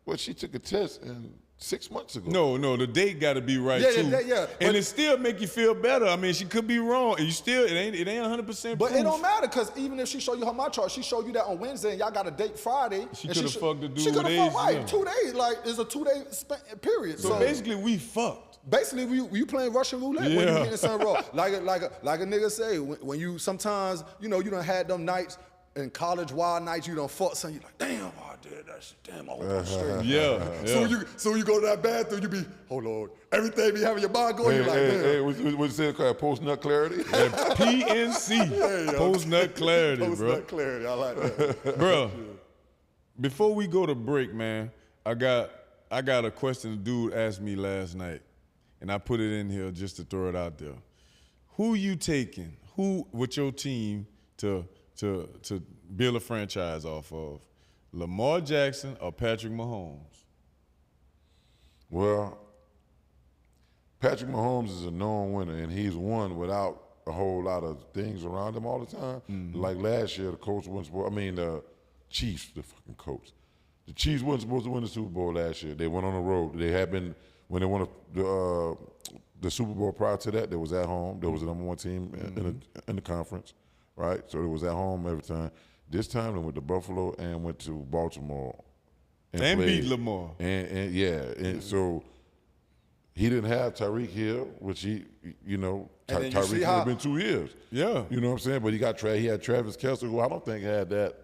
Speaker 3: well, she took a test and 6 months ago.
Speaker 1: No, the date got to be right too.
Speaker 2: Yeah.
Speaker 1: And it still make you feel better. I mean, she could be wrong. And it ain't 100%.
Speaker 2: But it don't matter, because even if she show you her my chart, she show you that on Wednesday and y'all got a date Friday.
Speaker 1: She could have fucked the dude.
Speaker 2: She could
Speaker 1: have
Speaker 2: have fucked right 2 days. Like it's a 2-day period.
Speaker 1: So basically, we fucked.
Speaker 2: Basically, you playing Russian roulette when you getting something wrong. Like a nigga say, when you sometimes, you done had them nights in college, wild nights, you done fuck something, you like, damn, I did that shit, damn, I hope I'm straight.
Speaker 1: Yeah.
Speaker 2: So you go to that bathroom, you be, oh Lord, everything be having your mind going, you like, damn.
Speaker 3: What you say called post-nut clarity?
Speaker 1: PNC, post-nut clarity, bro.
Speaker 2: Post-nut clarity, I like that.
Speaker 1: Bro, before we go to break, man, I got a question the dude asked me last night, and I put it in here just to throw it out there. Who you taking? Who with your team to to build a franchise off of? Lamar Jackson or Patrick Mahomes?
Speaker 3: Well, Patrick Mahomes is a known winner, and he's won without a whole lot of things around him all the time. Like last year, the Chiefs, the fucking Colts. The Chiefs weren't supposed to win the Super Bowl last year. They went on the road. They had been, when they won the Super Bowl prior to that, they was at home. There was the number one team in the conference, right? So it was at home every time. This time they went to Buffalo and went to Baltimore.
Speaker 1: And beat Lamar.
Speaker 3: And so he didn't have Tyreek Hill, which he, Tyreek Hill had been 2 years.
Speaker 1: Yeah.
Speaker 3: You know what I'm saying? But he had Travis Kelce, who I don't think had that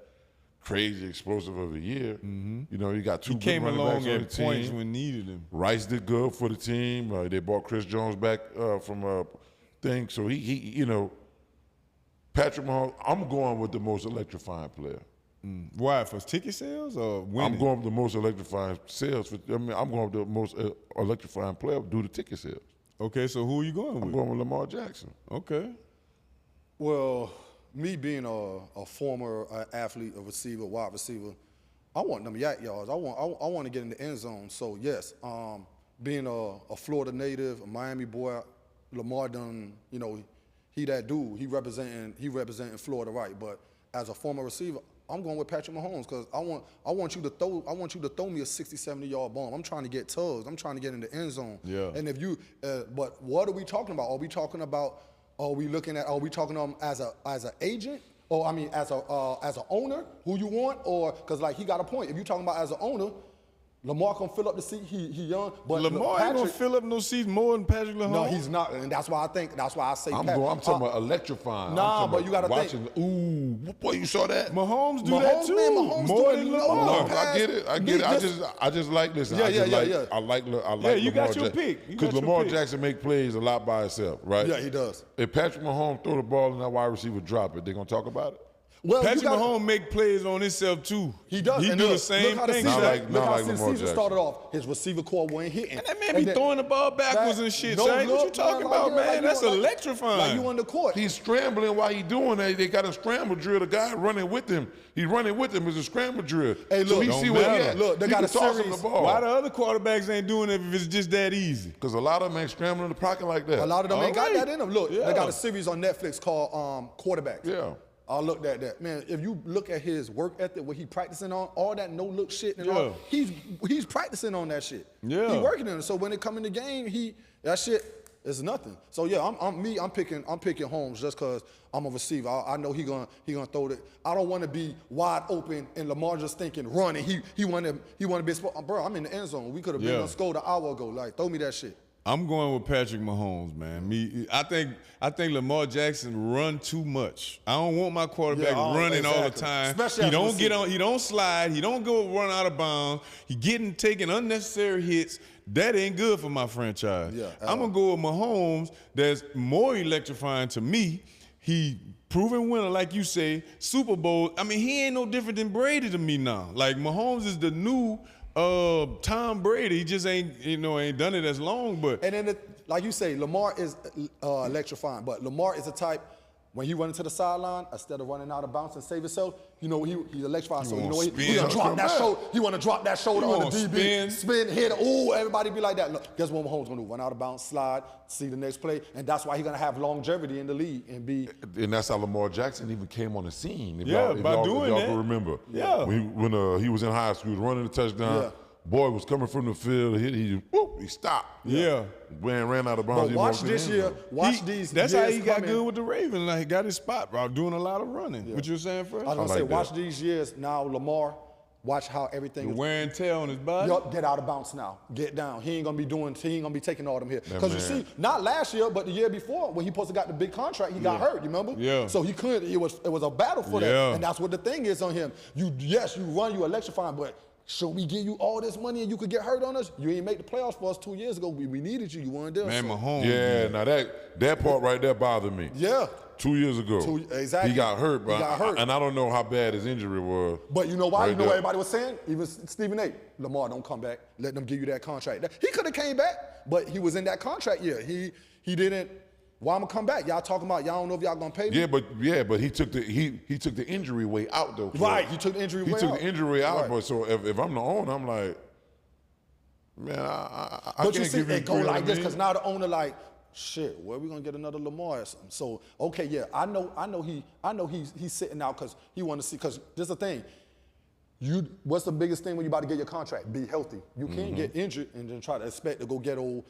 Speaker 3: crazy explosive of a year. He got two good running backs on the team. He came along at points
Speaker 1: when needed him.
Speaker 3: Rice did good for the team. They brought Chris Jones back from a thing. So he Patrick Mahomes, I'm going with the most electrifying player.
Speaker 1: Why? For ticket sales or winning?
Speaker 3: I'm going with the most electrifying sales. I'm going with the most electrifying player due to ticket sales.
Speaker 1: Okay, so who are you going with?
Speaker 3: I'm going with Lamar Jackson.
Speaker 1: Okay.
Speaker 2: Well, me being a former athlete, a receiver, wide receiver, I want them yak yards. I want to get in the end zone. So yes, being a Florida native, a Miami boy, Lamar done, he that dude. He representing Florida, right? But as a former receiver, I'm going with Patrick Mahomes because I want you to throw me a 60, 70-yard bomb. I'm trying to get tugs. I'm trying to get in the end zone.
Speaker 1: Yeah.
Speaker 2: And if you, but what are we talking about? Are we talking as an agent? Or I mean, as an owner, who you want? Or because like he got a point. If you're talking about as an owner, Lamar can fill up the seat. He young, but
Speaker 1: Lamar ain't gonna fill up no seats more than Patrick Mahomes.
Speaker 2: No, he's not, and that's why I say.
Speaker 3: I'm talking about electrifying.
Speaker 2: Nah, but you gotta
Speaker 3: think. Ooh, boy, you saw that?
Speaker 1: Mahomes do that too.
Speaker 2: Man, Mahomes
Speaker 1: more than Lamar.
Speaker 3: No, I get it. I just like this.
Speaker 2: Yeah.
Speaker 3: I like
Speaker 1: you
Speaker 3: Lamar
Speaker 1: got your pick.
Speaker 3: Because Lamar Jackson make plays a lot by himself, right?
Speaker 2: Yeah, he does.
Speaker 3: If Patrick Mahomes throw the ball and that wide receiver drop it, they gonna talk about it?
Speaker 2: Well,
Speaker 1: Patrick Mahomes make plays on himself too.
Speaker 2: He does.
Speaker 1: He
Speaker 2: and
Speaker 1: do
Speaker 2: look,
Speaker 1: the same thing.
Speaker 2: Look how the season
Speaker 3: Jackson
Speaker 2: started off. His receiver core wasn't hitting.
Speaker 1: And that man be throwing the ball backwards and shit.
Speaker 2: No,
Speaker 1: Shaq, what you
Speaker 2: look,
Speaker 1: talking about, man? That's electrifying.
Speaker 2: Like you on the court.
Speaker 3: He's scrambling while he doing that. They got a scramble drill. The guy running with him. He's running with him. It's a scramble drill.
Speaker 2: Hey, look,
Speaker 3: so he see where he at.
Speaker 2: Look, they got a
Speaker 3: toss him
Speaker 2: series.
Speaker 3: the ball.
Speaker 1: Why the other quarterbacks ain't doing it if it's just that easy?
Speaker 3: Because a lot of them ain't scrambling in the pocket like that.
Speaker 2: A lot of them ain't got that in them. Look,
Speaker 1: Yeah.
Speaker 2: they got a series on Netflix called Quarterbacks.
Speaker 3: Yeah.
Speaker 2: I looked at that. Man, if you look at his work ethic, what he practicing on, all that no-look shit and all, he's practicing on that shit.
Speaker 1: Yeah.
Speaker 2: He working on it. So when it come in the game, that shit is nothing. So yeah, I'm picking Holmes just because I'm a receiver. I know he gonna throw it. I don't want to be wide open and Lamar just thinking run and he want to be bro. I'm in the end zone. We could have been scored an hour ago. Like throw me that shit.
Speaker 1: I'm going with Patrick Mahomes, man. I think Lamar Jackson run too much. I don't want my quarterback running all the time.
Speaker 2: Especially
Speaker 1: he don't get on. He don't slide. He don't go run out of bounds. He taking unnecessary hits. That ain't good for my franchise.
Speaker 2: Yeah,
Speaker 1: I'm gonna go with Mahomes. That's more electrifying to me. He proven winner, like you say, Super Bowl. I mean, he ain't no different than Brady to me now. Like Mahomes is the new Tom Brady. He just ain't done it as long. But
Speaker 2: and then like you say, Lamar is electrifying. But Lamar is the type when he run into the sideline, instead of running out of bounds and save himself, he's electrifying. So he gonna drop that shoulder. He want to drop that shoulder on the DB, spin, hit. Ooh, everybody be like that. Look, guess what Mahomes gonna do? Run out of bounds, slide, see the next play, and that's why he's gonna have longevity in the league and be.
Speaker 3: And that's how Lamar Jackson even came on the scene. If
Speaker 1: by
Speaker 3: y'all
Speaker 1: doing that.
Speaker 3: can remember.
Speaker 1: Yeah.
Speaker 3: When he was in high school, he was running the touchdown. Yeah. Boy was coming from the field. He stopped.
Speaker 1: Yeah.
Speaker 3: Ran out of bounds.
Speaker 2: But watch this year. These.
Speaker 1: That's how he got good with the Ravens. Like he got his spot, bro, doing a lot of running. Yeah. What you were saying first?
Speaker 2: I was gonna say, watch these years now. Lamar, watch how everything.
Speaker 1: The wear and tear on his body.
Speaker 2: Yup, get out of bounds now. Get down. He ain't gonna be taking all them here. Because you see, not last year, but the year before, when he supposed to got the big contract, he got hurt. You remember?
Speaker 1: Yeah.
Speaker 2: So he couldn't. It was a battle for that, and that's what the thing is on him. You run, you electrifying, but. Should we give you all this money and you could get hurt on us? You ain't make the playoffs for us 2 years ago. We needed you. You weren't there.
Speaker 1: Man, Mahomes.
Speaker 3: Yeah, now that part right there bothered me.
Speaker 2: Yeah.
Speaker 3: 2 years ago.
Speaker 2: Exactly.
Speaker 3: He got hurt, bro.
Speaker 2: He got hurt.
Speaker 3: And I don't know how bad his injury was.
Speaker 2: But you know why?
Speaker 3: Right
Speaker 2: You know
Speaker 3: there.
Speaker 2: what everybody was saying? Even Stephen A. Lamar, don't come back. Let them give you that contract. He could have came back, but he was in that contract year. He didn't Why I'm gonna come back? Y'all talking about y'all don't know if y'all gonna pay me?
Speaker 3: But he took the injury way out though.
Speaker 2: Right, he took the injury way out.
Speaker 3: He took the injury out,
Speaker 2: Right.
Speaker 3: but so if I'm the owner, I'm like, man, I
Speaker 2: But
Speaker 3: can't
Speaker 2: you see,
Speaker 3: give you
Speaker 2: it go like this
Speaker 3: $300
Speaker 2: because now the owner like, shit, where we gonna get another Lamar or something? So okay, yeah, I know he's sitting out because he want to see. Because this is the thing, what's the biggest thing when you about to get your contract? Be healthy. You can't get injured and then try to expect to go get old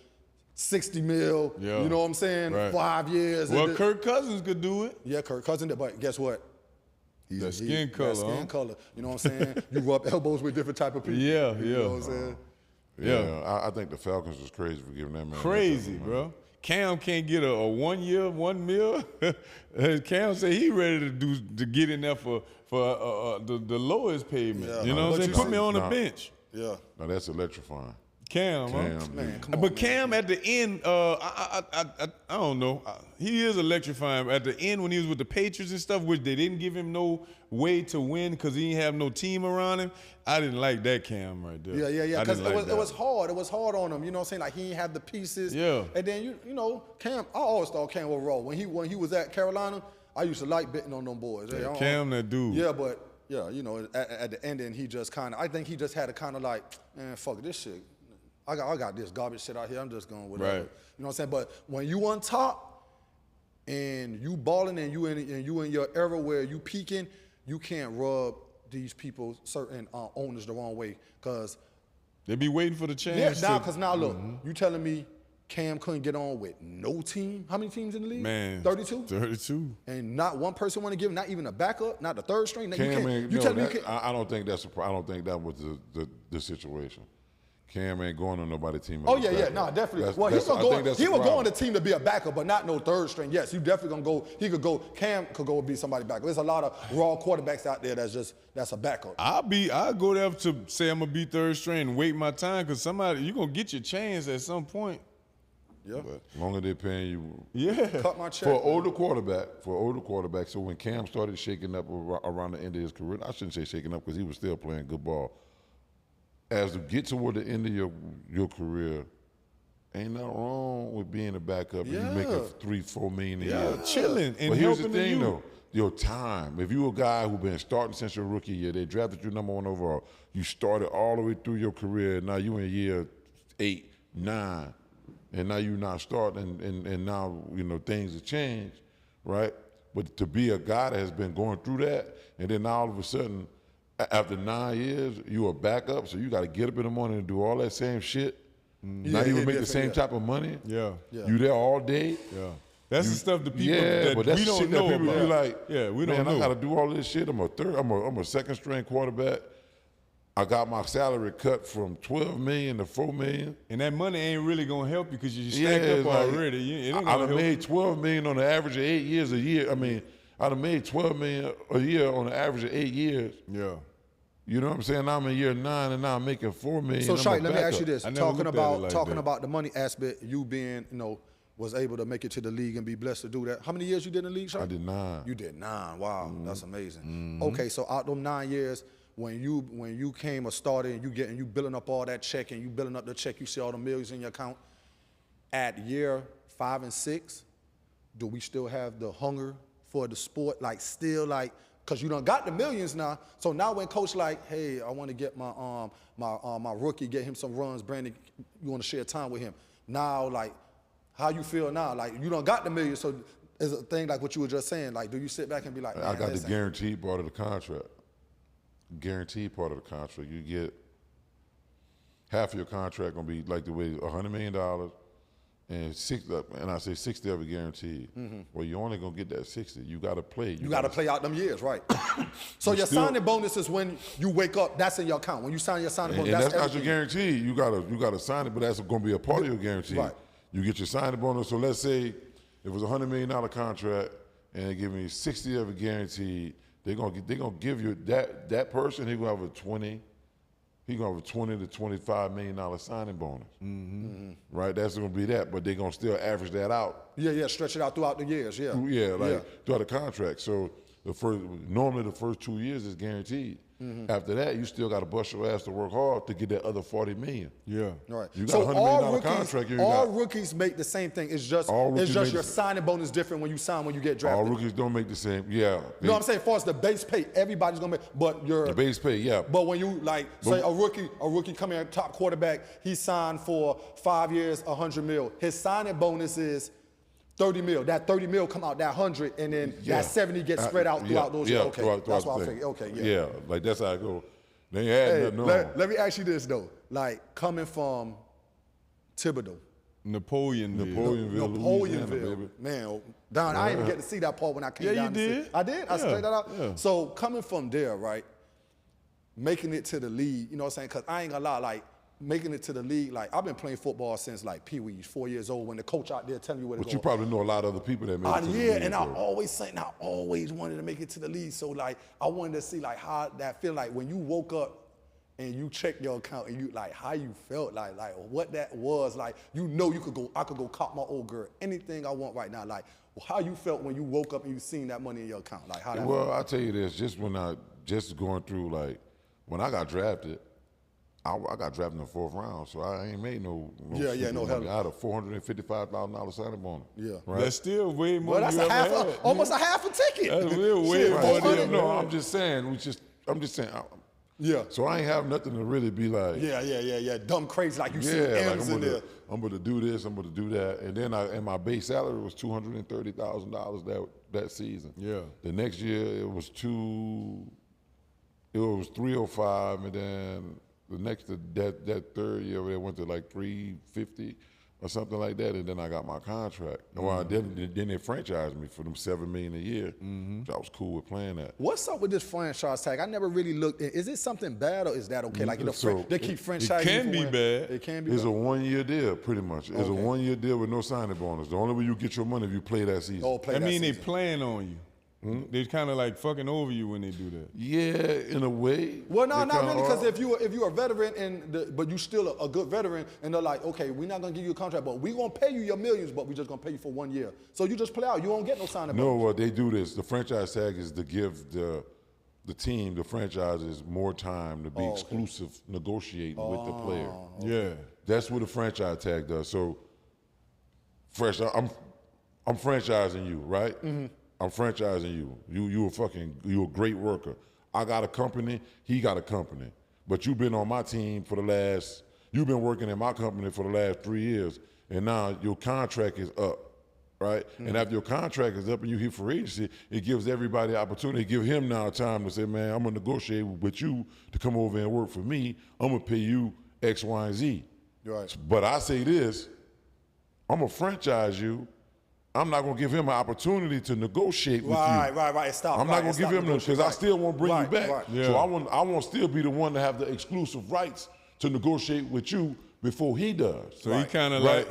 Speaker 2: 60 mil.
Speaker 1: Yeah.
Speaker 2: You know what I'm saying?
Speaker 1: Right.
Speaker 2: 5 years.
Speaker 1: Well, Kirk Cousins could do it.
Speaker 2: Yeah, Kirk Cousins did, but guess what?
Speaker 1: That skin color,
Speaker 2: That skin
Speaker 1: huh?
Speaker 2: color. You know what I'm saying? You rub elbows with different type of people.
Speaker 1: Yeah,
Speaker 2: You know what I'm saying?
Speaker 3: Yeah, I think the Falcons was crazy for giving that man.
Speaker 1: Crazy,
Speaker 3: that
Speaker 1: bro. Cam can't get a 1 year, $1 mil. Cam said he ready to get in there for the lowest payment.
Speaker 2: Yeah.
Speaker 1: You know what I'm
Speaker 2: But
Speaker 1: saying?
Speaker 2: you
Speaker 1: Put
Speaker 2: see-
Speaker 1: me on the
Speaker 3: Nah.
Speaker 1: bench.
Speaker 2: Yeah.
Speaker 3: No, that's electrifying.
Speaker 1: Cam, huh?
Speaker 2: Man, come on,
Speaker 1: But
Speaker 2: man.
Speaker 1: Cam at the end, I don't know. He is electrifying. At the end when he was with the Patriots and stuff, which they didn't give him no way to win because he didn't have no team around him. I didn't like that Cam right there.
Speaker 2: Yeah.
Speaker 1: I
Speaker 2: Because
Speaker 1: didn't like
Speaker 2: it
Speaker 1: that.
Speaker 2: was hard. It was hard on him. You know what I'm saying? Like he didn't have the pieces.
Speaker 1: Yeah.
Speaker 2: And then you know, Cam. I always thought Cam would roll. When he was at Carolina, I used to like betting on them boys. Hey,
Speaker 1: Cam, that dude.
Speaker 2: Yeah, but yeah, you know, at the end, he just kind of. I think he just had to kind of like, man, fuck this shit. I got this garbage shit out here. I'm just going with
Speaker 1: Right.
Speaker 2: it. You know what I'm saying? But when you on top and you balling and you in your era where you peaking, you can't rub these people, certain owners, the wrong way. Cause
Speaker 1: They be waiting for the chance.
Speaker 2: cause now look, you telling me Cam couldn't get on with no team? How many teams in the league?
Speaker 1: Man,
Speaker 2: 32.
Speaker 1: 32.
Speaker 2: And not one person want to give him, not even a backup, not the third string.
Speaker 3: Cam ain't,
Speaker 2: You
Speaker 3: no,
Speaker 2: telling me
Speaker 3: that-
Speaker 2: you can't?
Speaker 3: I don't think that was the situation. Cam ain't going on nobody's team.
Speaker 2: Oh
Speaker 3: as a
Speaker 2: yeah,
Speaker 3: backup.
Speaker 2: Well,
Speaker 3: That's-
Speaker 2: he
Speaker 3: I think
Speaker 2: would
Speaker 3: that's
Speaker 2: go. He
Speaker 3: the
Speaker 2: would go on
Speaker 3: problem.
Speaker 2: the team to be a backup, but not no third string. Yes, you definitely gonna go. He could go. Cam could go and be somebody backup. There's a lot of raw quarterbacks out there that's a backup.
Speaker 1: I'll go there to say I'm gonna be third string and wait my time because you gonna get your chance at some point.
Speaker 2: Yeah.
Speaker 3: But as long as they're paying you.
Speaker 1: Yeah.
Speaker 2: Cut my check.
Speaker 3: For an older quarterback, so when Cam started shaking up around the end of his career, I shouldn't say shaking up because he was still playing good ball. As you get toward the end of your career, ain't nothing wrong with being a backup and you making $3-4 million a year.
Speaker 1: Chilling and
Speaker 3: But here's
Speaker 1: helping
Speaker 3: the thing,
Speaker 1: you.
Speaker 3: though. Your time. If you a guy who been starting since your rookie year, they drafted you number 1 overall. You started all the way through your career. Now you in year 8, 9, and now you not starting, and now things have changed, right? But to be a guy that has been going through that, and then now all of a sudden, after 9 years, you a backup, so you got to get up in the morning and do all that same shit. Not even make the same type of money.
Speaker 1: Yeah.
Speaker 3: You there all day.
Speaker 1: Yeah. That's the stuff the people
Speaker 3: Yeah,
Speaker 1: that
Speaker 3: but that's
Speaker 1: we
Speaker 3: the
Speaker 1: don't
Speaker 3: shit
Speaker 1: know
Speaker 3: that people
Speaker 1: about.
Speaker 3: be like,
Speaker 1: yeah, we don't
Speaker 3: man,
Speaker 1: know.
Speaker 3: I got to do all this shit. I'm a second string quarterback. I got my salary cut from $12 million to $4 million.
Speaker 1: And that money ain't really gonna help you because you stacked up
Speaker 3: it's like,
Speaker 1: already. It ain't
Speaker 3: I
Speaker 1: gonna
Speaker 3: done
Speaker 1: help
Speaker 3: made $12 million on the average of 8 years a year. I mean, I done made $12 million a year on the average of 8 years.
Speaker 1: you. Yeah.
Speaker 3: You know what I'm saying? Now I'm in year 9 and now I'm making $4 million.
Speaker 2: So,
Speaker 3: I'm a
Speaker 2: Shite, let me ask
Speaker 3: backup.
Speaker 2: you this:
Speaker 1: I never
Speaker 2: talking
Speaker 1: looked at it like that.
Speaker 2: about the money aspect, you being was able to make it to the league and be blessed to do that. How many years you did in the league, Shite?
Speaker 3: I did 9.
Speaker 2: You did 9. Wow, that's amazing. Okay, so out them 9 years, when you came a starter and you building up all that check and you building up the check, you see all the millions in your account. At year 5 and 6, do we still have the hunger for the sport? Like still like, cause you done got the millions now. So now when coach like, hey, I want to get my rookie, get him some runs. Brandon, you want to share time with him? Now like, how you feel now? Like you done got the millions, so it's a thing like what you were just saying. Like, do you sit back and be like,
Speaker 3: I got the
Speaker 2: listen,
Speaker 3: guaranteed part of the contract. Guaranteed part of the contract. You get half of your contract gonna be like the way $100 million, and I say 60 of it guaranteed. Well, you only gonna get that 60. You gotta play.
Speaker 2: you got to play out them years, right? So your
Speaker 3: still-
Speaker 2: signing bonus is when you wake up. That's in your account. When you sign your signing
Speaker 3: And
Speaker 2: bonus,
Speaker 3: that's not
Speaker 2: everything.
Speaker 3: your guarantee. You gotta sign it, but that's gonna be a part of your guarantee.
Speaker 2: Right.
Speaker 3: You get your signing bonus. So let's say if it was $100 million contract and they give me 60 of it guaranteed, they gonna give you that person. He gonna have a 20 to $25 million signing bonus. Right. That's gonna be that, but they gonna still average that out.
Speaker 2: Yeah, stretch it out throughout the years. Yeah,
Speaker 3: Yeah, throughout the contract. So normally the first 2 years is guaranteed. After that, you still got to bust your ass to work hard to get that other $40 million.
Speaker 1: Yeah.
Speaker 2: Right.
Speaker 3: You got
Speaker 2: So
Speaker 3: a $100
Speaker 2: all
Speaker 3: million
Speaker 2: rookies,
Speaker 3: contract.
Speaker 2: all rookies make the same thing. It's just your signing bonus different when you sign when you get drafted.
Speaker 3: All rookies don't make the same. Yeah.
Speaker 2: No, I'm saying as far as the base pay, everybody's gonna make. But
Speaker 3: the base pay, yeah.
Speaker 2: But when you say a rookie come in top quarterback, he signed for 5 years, $100 million. His signing bonus is $30 million. That $30 million come out that 100, and then that 70 gets spread out throughout those years. Okay,
Speaker 3: throughout
Speaker 2: that's what I'm
Speaker 3: the
Speaker 2: thinking. Okay, yeah.
Speaker 3: Yeah, like that's how it goes. They ain't had nothing on.
Speaker 2: Let me ask you this though, like coming from Thibodeau.
Speaker 1: Napoleonville,
Speaker 3: Louisiana, baby.
Speaker 2: Man, Don, I didn't even get to see that part when I came down.
Speaker 1: Yeah, you did.
Speaker 2: I did? I straight that out?
Speaker 1: Yeah.
Speaker 2: So coming from there, right, making it to the league, you know what I'm saying? Because I ain't gonna lie, like, making it to the league, like, I've been playing football since, like, Pee-wees, 4 years old, when the coach out there telling you where to go.
Speaker 3: But you probably know a lot of other people that made it to the league.
Speaker 2: Yeah, and I always wanted to make it to the league. So, like, I wanted to see, like, how that feel like when you woke up and you checked your account and you, like, how you felt, like what that was, like, you know I could go cop my old girl anything I want right now. Like, how you felt when you woke up and you seen that money in your account. Like, how that
Speaker 3: Well,
Speaker 2: felt?
Speaker 3: I'll tell you this, just going through, like, when I got drafted, I got drafted in the 4th round, so I ain't made no
Speaker 2: no
Speaker 3: money.
Speaker 2: hell.
Speaker 3: I had a $455,000 signing bonus.
Speaker 2: Yeah.
Speaker 3: Right?
Speaker 1: That's still way more
Speaker 2: Well, that's
Speaker 1: than you ever had.
Speaker 2: almost a half a ticket.
Speaker 1: That's real way
Speaker 2: Shit,
Speaker 1: more
Speaker 3: Right.
Speaker 1: than
Speaker 2: 400.
Speaker 3: No, I'm just saying,
Speaker 2: Yeah.
Speaker 3: So I ain't have nothing to really be like,
Speaker 2: Yeah. Dumb crazy, like you see
Speaker 3: yeah, like
Speaker 2: M's in there.
Speaker 3: I'm gonna do this, I'm gonna do that, and then my base salary was $230,000 that season.
Speaker 1: Yeah.
Speaker 3: The next year it was 305, and then that third year it went to like 350 or something like that, and then I got my contract. Well, then they franchised me for them $7 million a year. So I was cool with playing that.
Speaker 2: What's up with this franchise tag? I never really looked. Is it something bad or is that okay? Like
Speaker 3: So,
Speaker 2: they keep franchising.
Speaker 1: it can be bad.
Speaker 2: It can be.
Speaker 3: It's
Speaker 2: bad.
Speaker 3: a 1-year deal, pretty much. It's a 1-year deal with no signing bonus. The only way you get your money if you play that season.
Speaker 1: That mean they playing on you. They kind of like fucking over you when they do that.
Speaker 3: Yeah, in a way.
Speaker 2: Well, no,
Speaker 3: They
Speaker 2: not
Speaker 3: kinda
Speaker 2: really, because
Speaker 3: are.
Speaker 2: if you're a veteran but you still a good veteran, and they're like, okay, we're not gonna give you a contract, but we're gonna pay you your millions, but we're just gonna pay you for 1 year. So you just play out. You won't get no signing
Speaker 3: No,
Speaker 2: bonus.
Speaker 3: well, they do this. The franchise tag is to give the team, the franchises, more time to be exclusive negotiating with the player.
Speaker 1: Yeah.
Speaker 3: That's what a franchise tag does. So, I'm franchising you, right? I'm franchising you. You a great worker. I got a company, he got a company. But you've been on my team you've been working in my company for the last 3 years, and now your contract is up, right? And after your contract is up and you hit for agency, it gives everybody the opportunity, give him now time to say, man, I'm gonna negotiate with you to come over and work for me. I'm gonna pay you X, Y, and Z.
Speaker 2: Right.
Speaker 3: But I say this, I'm gonna franchise you. I'm not gonna give him an opportunity to negotiate with you.
Speaker 2: Right. Stop.
Speaker 3: I'm not gonna give him them because I still won't bring you back.
Speaker 2: Right.
Speaker 1: Yeah.
Speaker 3: So I want still be the one to have the exclusive rights to negotiate with you before he does.
Speaker 1: So he kind of like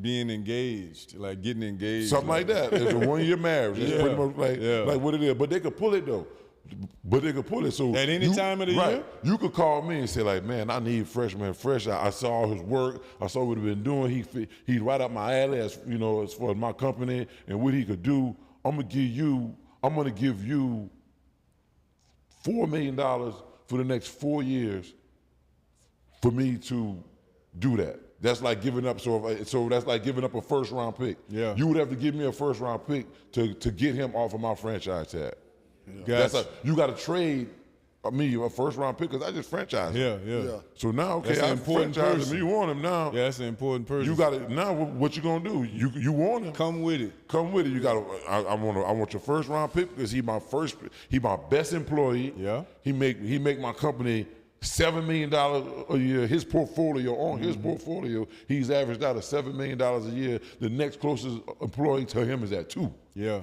Speaker 1: being engaged, like getting engaged.
Speaker 3: Something like that. It's a 1-year marriage. It's pretty much like what it is. But they could pull it though. So
Speaker 1: at any time of the year?
Speaker 3: You could call me and say like, man, I need Fresh. I saw his work. I saw what he'd been doing. He's right up my alley as far as my company and what he could do. I'm gonna give you $4 million for the next 4 years for me to do that. That's like giving up. So that's like giving up a 1st round pick.
Speaker 1: Yeah.
Speaker 3: You would have to give me a 1st round pick to get him off of my franchise tag.
Speaker 1: Gotcha.
Speaker 3: You got to trade me a 1st round pick because I just franchised him.
Speaker 1: Yeah.
Speaker 3: So now, okay,
Speaker 1: That's an
Speaker 3: I
Speaker 1: important
Speaker 3: franchise
Speaker 1: person.
Speaker 3: him. You want him now.
Speaker 1: Yeah, that's an important person.
Speaker 3: You got it now. What you gonna do? You want him?
Speaker 1: Come with it.
Speaker 3: Come with it. You got. I want your 1st round pick because he my best employee.
Speaker 1: Yeah.
Speaker 3: He make my company $7 million a year. His portfolio, he's averaged out of $7 million a year. The next closest employee to him is at 2.
Speaker 1: Yeah.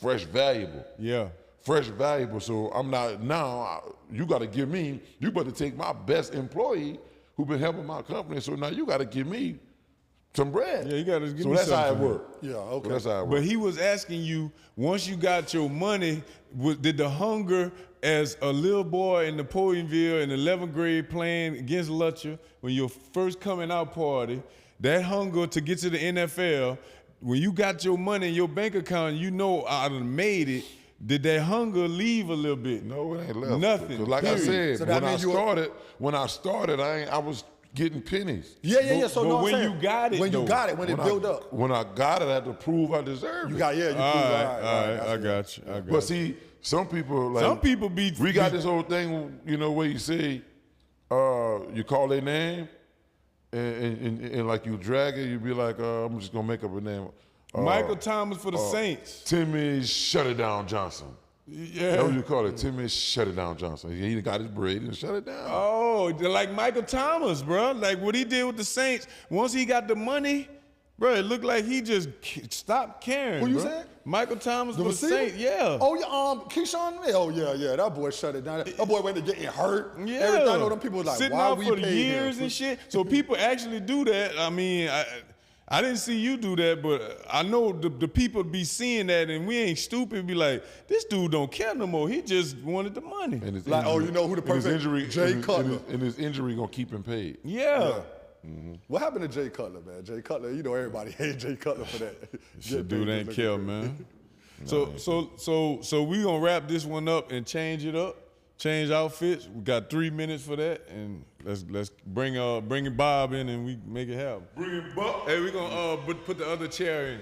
Speaker 3: Fresh valuable.
Speaker 1: Yeah.
Speaker 3: Fresh valuable. So I'm not now. You got to give me. You better take my best employee who been helping my company. So now you got to give me some bread.
Speaker 1: Yeah, you got to give
Speaker 3: So
Speaker 1: me
Speaker 3: that's how it
Speaker 1: something.
Speaker 3: worked.
Speaker 2: Yeah, okay.
Speaker 3: So that's how it
Speaker 1: But
Speaker 3: worked.
Speaker 1: he was asking you, once you got your money, did the hunger as a little boy in Napoleonville in 11th grade playing against Lutcher, when your first coming out party, that hunger to get to the NFL, when you got your money in your bank account, you know I done made it, did that hunger leave a little bit?
Speaker 3: No, it ain't left.
Speaker 1: Nothing.
Speaker 3: 'Cause like I
Speaker 1: period.
Speaker 3: said,
Speaker 2: So that
Speaker 3: when I started, I was getting pennies.
Speaker 2: Yeah. So
Speaker 1: but
Speaker 2: no, I'm
Speaker 1: when
Speaker 2: saying,
Speaker 1: you got it,
Speaker 2: when
Speaker 1: though.
Speaker 2: you got it, when it built up,
Speaker 3: When I got it, I had to prove I deserved it.
Speaker 2: you proved
Speaker 1: All right, I got you.
Speaker 3: But see, some people like
Speaker 1: Some people be.
Speaker 3: we got this whole thing, where you say, you call their name, and like you drag it, you be like, I'm just gonna make up a name.
Speaker 1: Michael Thomas for the Saints.
Speaker 3: Timmy Shut It Down Johnson.
Speaker 1: Yeah.
Speaker 3: That's what you call it, Timmy Shut It Down Johnson. He got his braid and shut it down.
Speaker 1: Oh, like Michael Thomas, bro. Like what he did with the Saints. Once he got the money, bro, it looked like he just stopped caring.
Speaker 2: Who you
Speaker 1: bro.
Speaker 2: saying?
Speaker 1: Michael Thomas
Speaker 2: the
Speaker 1: for the
Speaker 2: receiver?
Speaker 1: Saints. Yeah.
Speaker 2: Oh yeah, Keyshawn. Oh yeah. That boy shut it down. That boy went to getting hurt.
Speaker 1: Yeah.
Speaker 2: Everything. I know them people was like,
Speaker 1: sitting
Speaker 2: why
Speaker 1: out
Speaker 2: we
Speaker 1: for the
Speaker 2: paid
Speaker 1: years
Speaker 2: him?
Speaker 1: and shit. So people actually do that. I mean, I didn't see you do that, but I know the people be seeing that, and we ain't stupid. Be like, this dude don't care no more. He just wanted the money.
Speaker 3: And his
Speaker 2: Like, oh, you know who the
Speaker 3: and his
Speaker 2: person?
Speaker 3: injury,
Speaker 2: Jay Cutler.
Speaker 3: and his injury gonna keep him paid.
Speaker 1: Yeah.
Speaker 2: What happened to Jay Cutler, man? Jay Cutler, everybody hate Jay Cutler for that.
Speaker 1: Shit, dude ain't kill, man. So we gonna wrap this one up and change it up, change outfits. We got 3 minutes for that, and let's bring Bob in and we make it happen.
Speaker 3: Bring it back.
Speaker 1: Hey, we gonna put the other chair in.